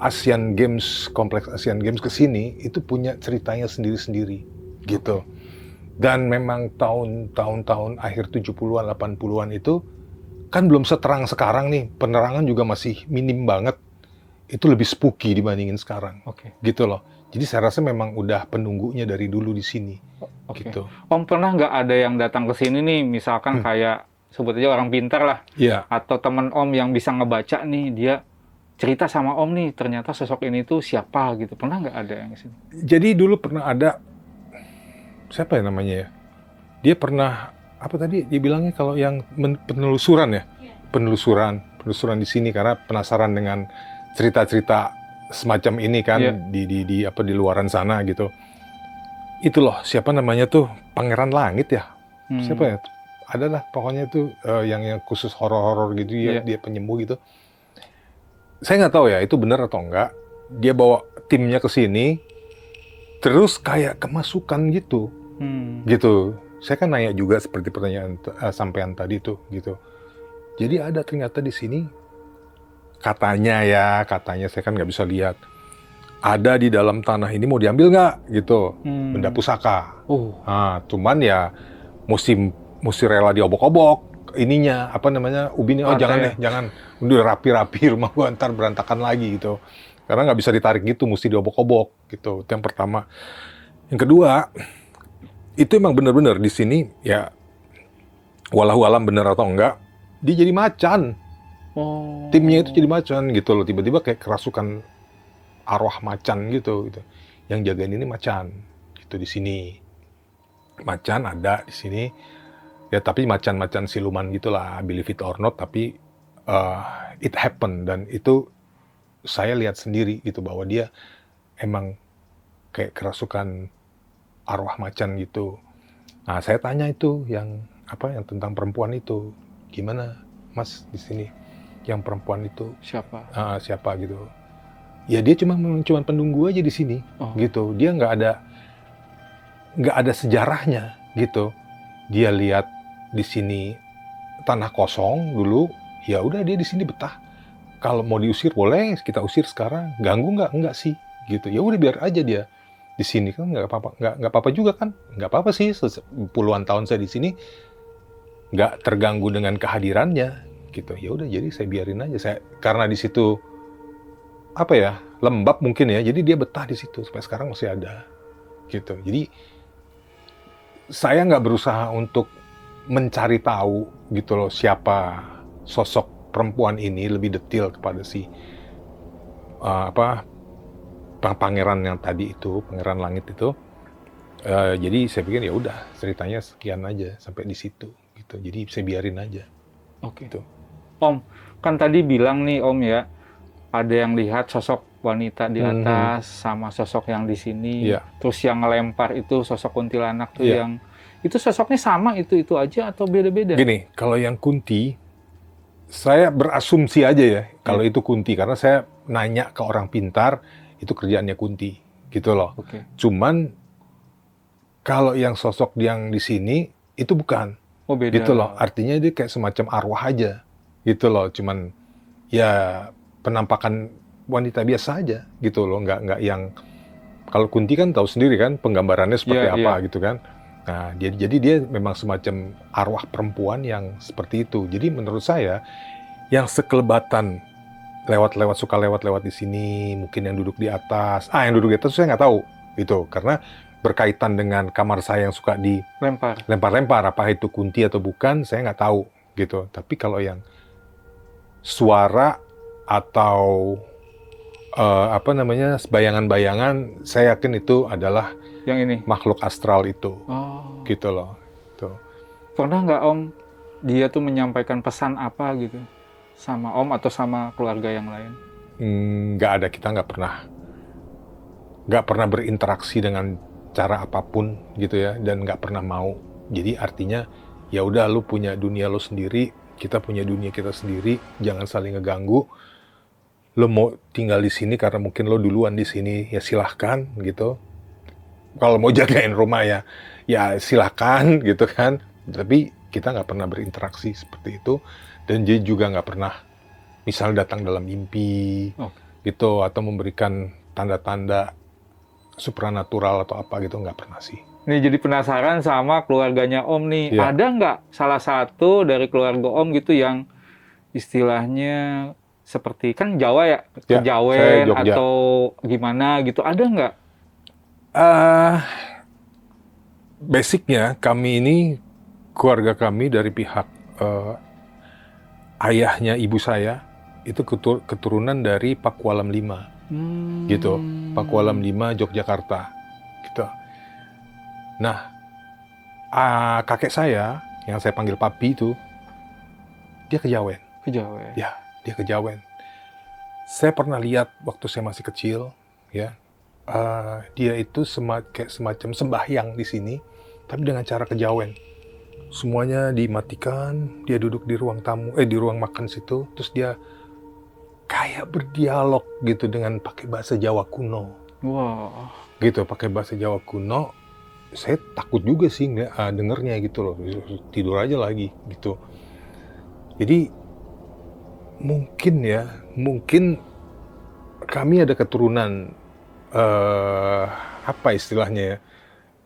Speaker 2: Asian Games, kompleks Asian Games ke sini, itu punya ceritanya sendiri-sendiri gitu. Dan memang tahun-tahun akhir 70-an, 80-an itu kan belum seterang sekarang nih, penerangan juga masih minim banget. Itu lebih spooky dibandingin sekarang.
Speaker 1: Oke.
Speaker 2: Gitu loh. Jadi saya rasa memang udah penunggunya dari dulu di sini.
Speaker 1: Oke.
Speaker 2: Gitu.
Speaker 1: Om pernah nggak ada yang datang ke sini nih, misalkan kayak sebut aja orang pintar lah,
Speaker 2: Iya.
Speaker 1: atau teman Om yang bisa ngebaca nih, dia cerita sama Om nih, ternyata sosok ini tuh siapa gitu. Pernah nggak ada yang ke sini?
Speaker 2: Jadi dulu pernah ada, siapa ya namanya ya? Dia pernah, apa tadi dia bilangnya kalau yang penelusuran ya? Penelusuran di sini karena penasaran dengan cerita-cerita semacam ini kan di luaran sana gitu. Itu loh, siapa namanya tuh? Pangeran Langit ya? Siapa ya? Adalah pokoknya tuh yang khusus horor-horor gitu ya, dia penyembuh gitu. Saya nggak tahu ya itu benar atau enggak. Dia bawa timnya ke sini, terus kayak kemasukan gitu, gitu. Saya kan nanya juga seperti pertanyaan sampean tadi tuh, gitu. Jadi ada ternyata di sini, katanya saya kan nggak bisa lihat. Ada di dalam tanah ini mau diambil nggak, gitu, benda pusaka. Nah, cuman ya mesti rela diobok-obok ininya, apa namanya, ubinnya. Oh jangan deh, jangan. Udah rapi-rapi rumah gua ntar berantakan lagi gitu. Karena nggak bisa ditarik gitu, mesti diobok-obok gitu. Itu yang pertama. Yang kedua, itu emang bener-bener di sini ya, walau alam bener atau enggak, dia jadi macan. Timnya itu jadi macan gitu loh. Tiba-tiba kayak kerasukan arwah macan gitu. Yang jagain ini macan gitu di sini. Macan ada di sini. Ya tapi macan-macan siluman gitulah, believe it or not, tapi it happen, dan itu saya lihat sendiri gitu bahwa dia emang kayak kerasukan arwah macan gitu. Nah, saya tanya itu yang tentang perempuan itu, gimana Mas di sini? Yang perempuan itu siapa gitu? Ya dia cuma penunggu aja di sini, gitu. Dia nggak ada sejarahnya gitu. Dia lihat di sini tanah kosong dulu, ya udah dia di sini betah. Kalau mau diusir boleh, kita usir sekarang. Ganggu nggak? Enggak sih, gitu. Ya udah biar aja dia di sini kan nggak apa-apa juga kan, nggak apa-apa sih. Puluhan tahun saya di sini nggak terganggu dengan kehadirannya, gitu. Ya udah jadi saya biarin aja. Karena di situ lembab mungkin ya, jadi dia betah di situ sampai sekarang masih ada, gitu. Jadi saya nggak berusaha untuk mencari tahu gitu loh siapa sosok perempuan ini lebih detail kepada si pangeran yang tadi itu, Pangeran Langit itu. Jadi saya pikir ya udah ceritanya sekian aja sampai di situ gitu. Jadi saya biarin aja.
Speaker 1: Oke. Gitu. Om, kan tadi bilang nih Om ya, ada yang lihat sosok wanita di atas sama sosok yang di sini. Terus yang ngelempar itu sosok kuntilanak tuh yang itu sosoknya sama itu aja atau beda-beda?
Speaker 2: Gini, kalau yang Kunti, saya berasumsi aja ya kalau itu Kunti, karena saya nanya ke orang pintar, itu kerjaannya Kunti, gitu loh. Cuman kalau yang sosok yang di sini itu bukan,
Speaker 1: beda.
Speaker 2: Gitu loh. Artinya dia kayak semacam arwah aja, gitu loh. Cuman ya penampakan wanita biasa aja, gitu loh. Nggak yang kalau Kunti kan tahu sendiri kan penggambarannya seperti apa gitu kan. Nah, jadi dia memang semacam arwah perempuan yang seperti itu. Jadi menurut saya yang sekelebatan suka lewat di sini, mungkin yang duduk di atas. Yang duduk di atas saya nggak tahu itu, karena berkaitan dengan kamar saya yang suka di lempar-lempar, apa itu Kunti atau bukan, saya nggak tahu gitu. Tapi kalau yang suara atau bayangan-bayangan, saya yakin itu adalah
Speaker 1: yang ini
Speaker 2: makhluk astral itu, gitu loh. Tuh.
Speaker 1: Pernah nggak Om dia tuh menyampaikan pesan apa gitu sama Om atau sama keluarga yang lain?
Speaker 2: Nggak ada, kita nggak pernah berinteraksi dengan cara apapun gitu ya, dan nggak pernah mau. Jadi artinya ya udah, lu punya dunia lu sendiri, kita punya dunia kita sendiri, jangan saling ngeganggu. Lu mau tinggal di sini karena mungkin lu duluan di sini, ya silahkan gitu. Kalau mau jagain rumah ya silahkan gitu kan. Tapi kita nggak pernah berinteraksi seperti itu, dan dia juga nggak pernah misal datang dalam mimpi gitu, atau memberikan tanda-tanda supranatural atau apa gitu, nggak pernah sih.
Speaker 1: Nih jadi penasaran sama keluarganya Om nih. Ada nggak salah satu dari keluarga Om gitu yang istilahnya seperti kan Jawa ya,
Speaker 2: Ya,
Speaker 1: kejawen
Speaker 2: saya Jogja.
Speaker 1: atau gimana gitu, ada nggak?
Speaker 2: Eh, Basicnya kami ini, keluarga kami dari pihak ayahnya ibu saya itu keturunan dari Pakualam 5 gitu, Pakualam 5 Yogyakarta gitu. Nah, kakek saya yang saya panggil papi itu dia kejawen.
Speaker 1: Kejawen.
Speaker 2: Ya, dia kejawen. Saya pernah lihat waktu saya masih kecil, ya, dia itu kayak semacam sembahyang di sini, tapi dengan cara kejawen. Semuanya dimatikan, dia duduk di ruang tamu, di ruang makan situ, terus dia kayak berdialog gitu dengan pakai bahasa Jawa kuno.
Speaker 1: Wah.
Speaker 2: Gitu, pakai bahasa Jawa kuno. Saya takut juga sih dengernya gitu loh, tidur aja lagi gitu. Jadi mungkin kami ada keturunan apa istilahnya ya,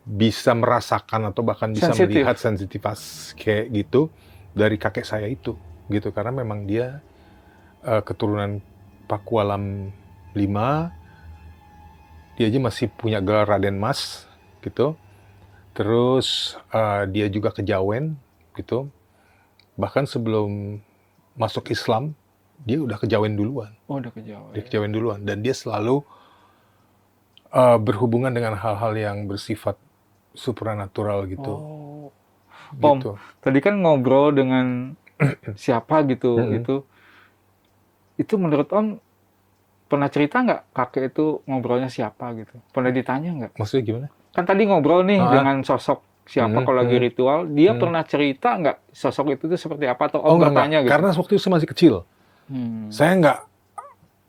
Speaker 2: bisa merasakan atau bahkan bisa melihat sensitivitas kayak gitu dari kakek saya itu gitu, karena memang dia keturunan Pakualam 5, dia aja masih punya gelar Raden Mas gitu. Terus dia juga kejawen gitu. Bahkan sebelum masuk Islam, dia udah kejawen duluan.
Speaker 1: Oh, udah kejawen.
Speaker 2: Dia kejawen duluan. Dan dia selalu berhubungan dengan hal-hal yang bersifat supranatural gitu.
Speaker 1: Oh.
Speaker 2: Gitu.
Speaker 1: Om, tadi kan ngobrol dengan siapa gitu, itu menurut Om pernah cerita nggak kakek itu ngobrolnya siapa gitu? Pernah ditanya nggak?
Speaker 2: Maksudnya gimana?
Speaker 1: Kan tadi ngobrol nih dengan sosok siapa kalau lagi ritual, dia pernah cerita nggak sosok itu tuh seperti apa, atau Om bertanya gitu?
Speaker 2: Karena waktu itu saya masih kecil. Saya nggak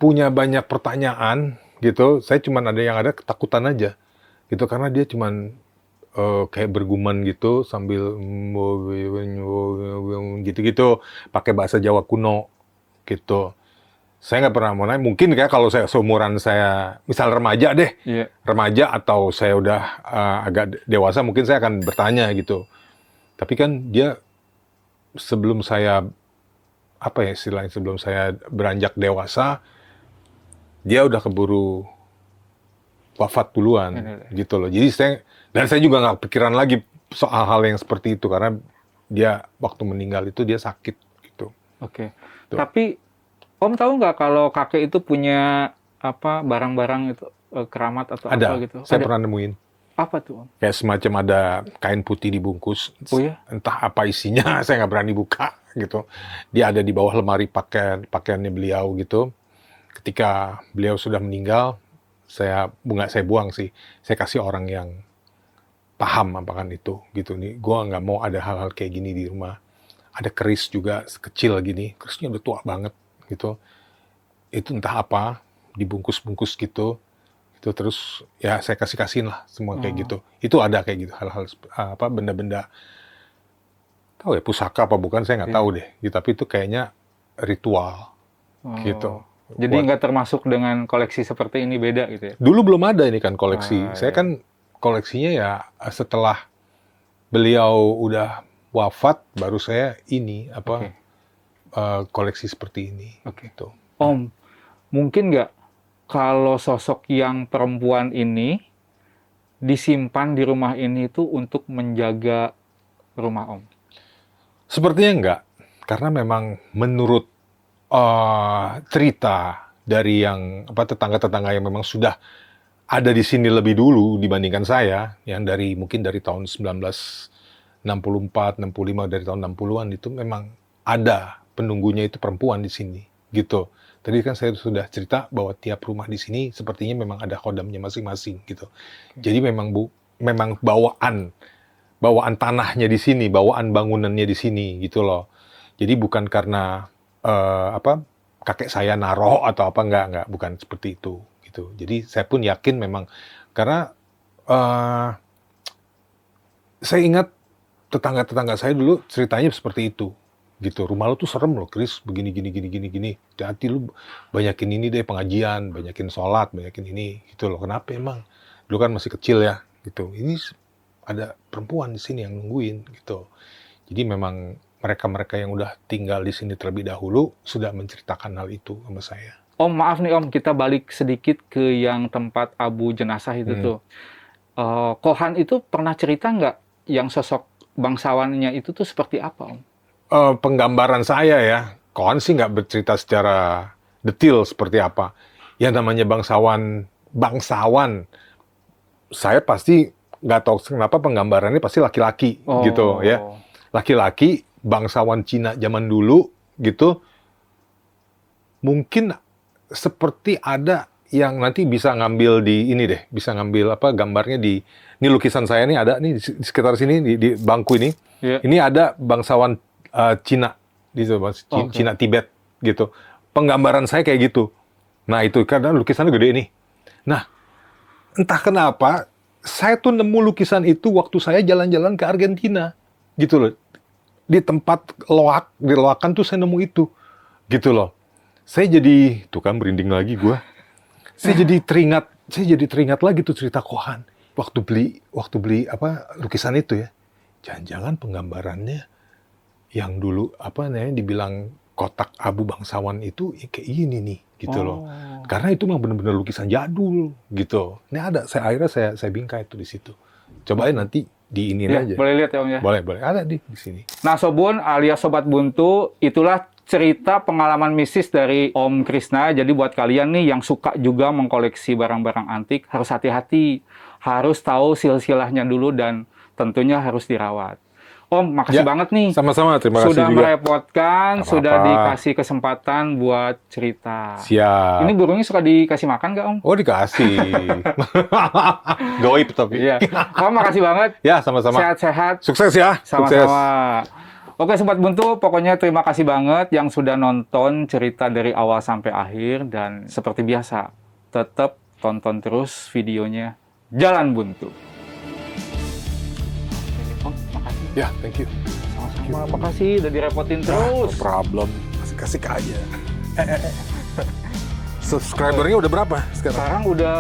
Speaker 2: punya banyak pertanyaan gitu. Saya cuman ada ketakutan aja gitu, karena dia cuman kayak bergumam gitu sambil gitu-gitu pakai bahasa Jawa kuno gitu. Saya nggak pernah mau nanya. Mungkin kayak kalau saya seumuran saya, misal remaja deh, remaja atau saya udah agak dewasa, mungkin saya akan bertanya gitu. Tapi kan dia sebelum saya sebelum saya beranjak dewasa, dia udah keburu wafat duluan gitu loh. Jadi saya juga nggak pikiran lagi soal hal yang seperti itu, karena dia waktu meninggal itu dia sakit gitu.
Speaker 1: Oke. Tapi Om tahu nggak kalau kakek itu punya apa barang-barang itu keramat atau apa gitu?
Speaker 2: Saya pernah nemuin.
Speaker 1: Apa tuh Om?
Speaker 2: Kayak semacam ada kain putih dibungkus.
Speaker 1: Oh ya?
Speaker 2: Entah apa isinya, saya nggak berani buka gitu. Dia ada di bawah lemari pakaiannya beliau gitu. Ketika beliau sudah meninggal, nggak saya buang sih. Saya kasih orang yang paham apakan itu gitu nih. Gua nggak mau ada hal-hal kayak gini di rumah. Ada keris juga kecil gini, kerisnya udah tua banget gitu. Itu entah apa, dibungkus-bungkus gitu. Itu terus ya saya kasihin lah semua kayak gitu. Itu ada kayak gitu, hal-hal apa benda-benda, tahu ya pusaka apa bukan saya nggak tahu deh. Gitu, tapi itu kayaknya ritual gitu.
Speaker 1: Jadi nggak termasuk dengan koleksi seperti ini, beda gitu ya?
Speaker 2: Dulu belum ada ini kan koleksi. Saya kan koleksinya ya setelah beliau udah wafat, baru saya koleksi seperti ini. Gitu.
Speaker 1: Om, mungkin nggak kalau sosok yang perempuan ini disimpan di rumah ini tuh untuk menjaga rumah Om?
Speaker 2: Sepertinya enggak, karena memang menurut cerita dari yang tetangga-tetangga yang memang sudah ada di sini lebih dulu dibandingkan saya, yang mungkin dari tahun 1964, 65, dari tahun 60-an itu memang ada penunggunya itu perempuan di sini, gitu. Tadi kan saya sudah cerita bahwa tiap rumah di sini sepertinya memang ada khodamnya masing-masing, gitu. Jadi memang bawaan tanahnya di sini, bawaan bangunannya di sini, gitu loh. Jadi bukan karena kakek saya naruh atau apa, enggak, bukan seperti itu, gitu. Jadi saya pun yakin memang, karena saya ingat tetangga-tetangga saya dulu ceritanya seperti itu, gitu. Rumah lo tuh serem loh, Chris, begini, gini. Hati-hati lu banyakin ini deh pengajian, banyakin sholat, banyakin ini, gitu loh. Kenapa emang? Dulu kan masih kecil ya, gitu. Ini ada perempuan di sini yang nungguin, gitu. Jadi memang mereka-mereka yang udah tinggal di sini terlebih dahulu sudah menceritakan hal itu sama saya.
Speaker 1: Om, maaf nih Om, kita balik sedikit ke yang tempat abu jenazah itu tuh. Kohan itu pernah cerita nggak yang sosok bangsawannya itu tuh seperti apa Om?
Speaker 2: Penggambaran saya ya, Kohan sih nggak bercerita secara detail seperti apa. Yang namanya bangsawan, saya pasti nggak tahu kenapa penggambarannya pasti laki-laki gitu ya. Laki-laki, bangsawan Cina zaman dulu gitu, mungkin seperti ada yang nanti bisa ngambil di ini deh, bisa ngambil apa gambarnya di ini lukisan saya nih ada nih di sekitar sini di bangku ini.
Speaker 1: Yeah.
Speaker 2: Ini ada bangsawan Cina gitu, Cina Tibet gitu. Penggambaran saya kayak gitu. Nah, itu karena lukisannya gede nih. Nah, entah kenapa saya tuh nemu lukisan itu waktu saya jalan-jalan ke Argentina. Gitu loh. Di tempat di loakan tuh saya nemu itu. Gitu loh. Saya jadi, tuh kan merinding lagi gua. Saya jadi teringat lagi tuh cerita Kohan. Waktu beli apa lukisan itu ya. Jangan-jangan penggambarannya yang dulu apa namanya dibilang kotak abu bangsawan itu ya kayak ini nih gitu loh. Karena itu mah benar-benar lukisan jadul gitu. Ini ada akhirnya saya bingkai itu di situ. Cobain nanti di ini aja.
Speaker 1: Boleh lihat ya Om ya.
Speaker 2: Boleh ada di sini.
Speaker 1: Nah Sobun alias Sobat Buntu, itulah cerita pengalaman mistis dari Om Krisna. Jadi buat kalian nih yang suka juga mengkoleksi barang-barang antik, harus hati-hati. Harus tahu silsilahnya dulu dan tentunya harus dirawat. Om, makasih banget nih.
Speaker 2: Sama-sama, terima kasih
Speaker 1: sudah
Speaker 2: juga.
Speaker 1: Merepotkan, sudah dikasih kesempatan buat cerita.
Speaker 2: Siap.
Speaker 1: Ini burungnya suka dikasih makan nggak Om?
Speaker 2: Oh, dikasih. Goib tapi.
Speaker 1: Iya. Om, makasih banget.
Speaker 2: Ya, sama-sama.
Speaker 1: Sehat-sehat.
Speaker 2: Sukses ya.
Speaker 1: Sama-sama. Oke Sobat Buntu, pokoknya terima kasih banget yang sudah nonton cerita dari awal sampai akhir. Dan seperti biasa, tetap tonton terus videonya Jalan Buntu. Om, makasih.
Speaker 2: Ya, thank you.
Speaker 1: Sama-sama, makasih udah direpotin terus.
Speaker 2: No problem. Kasih aja. Subscribernya udah berapa sekarang?
Speaker 1: Sekarang udah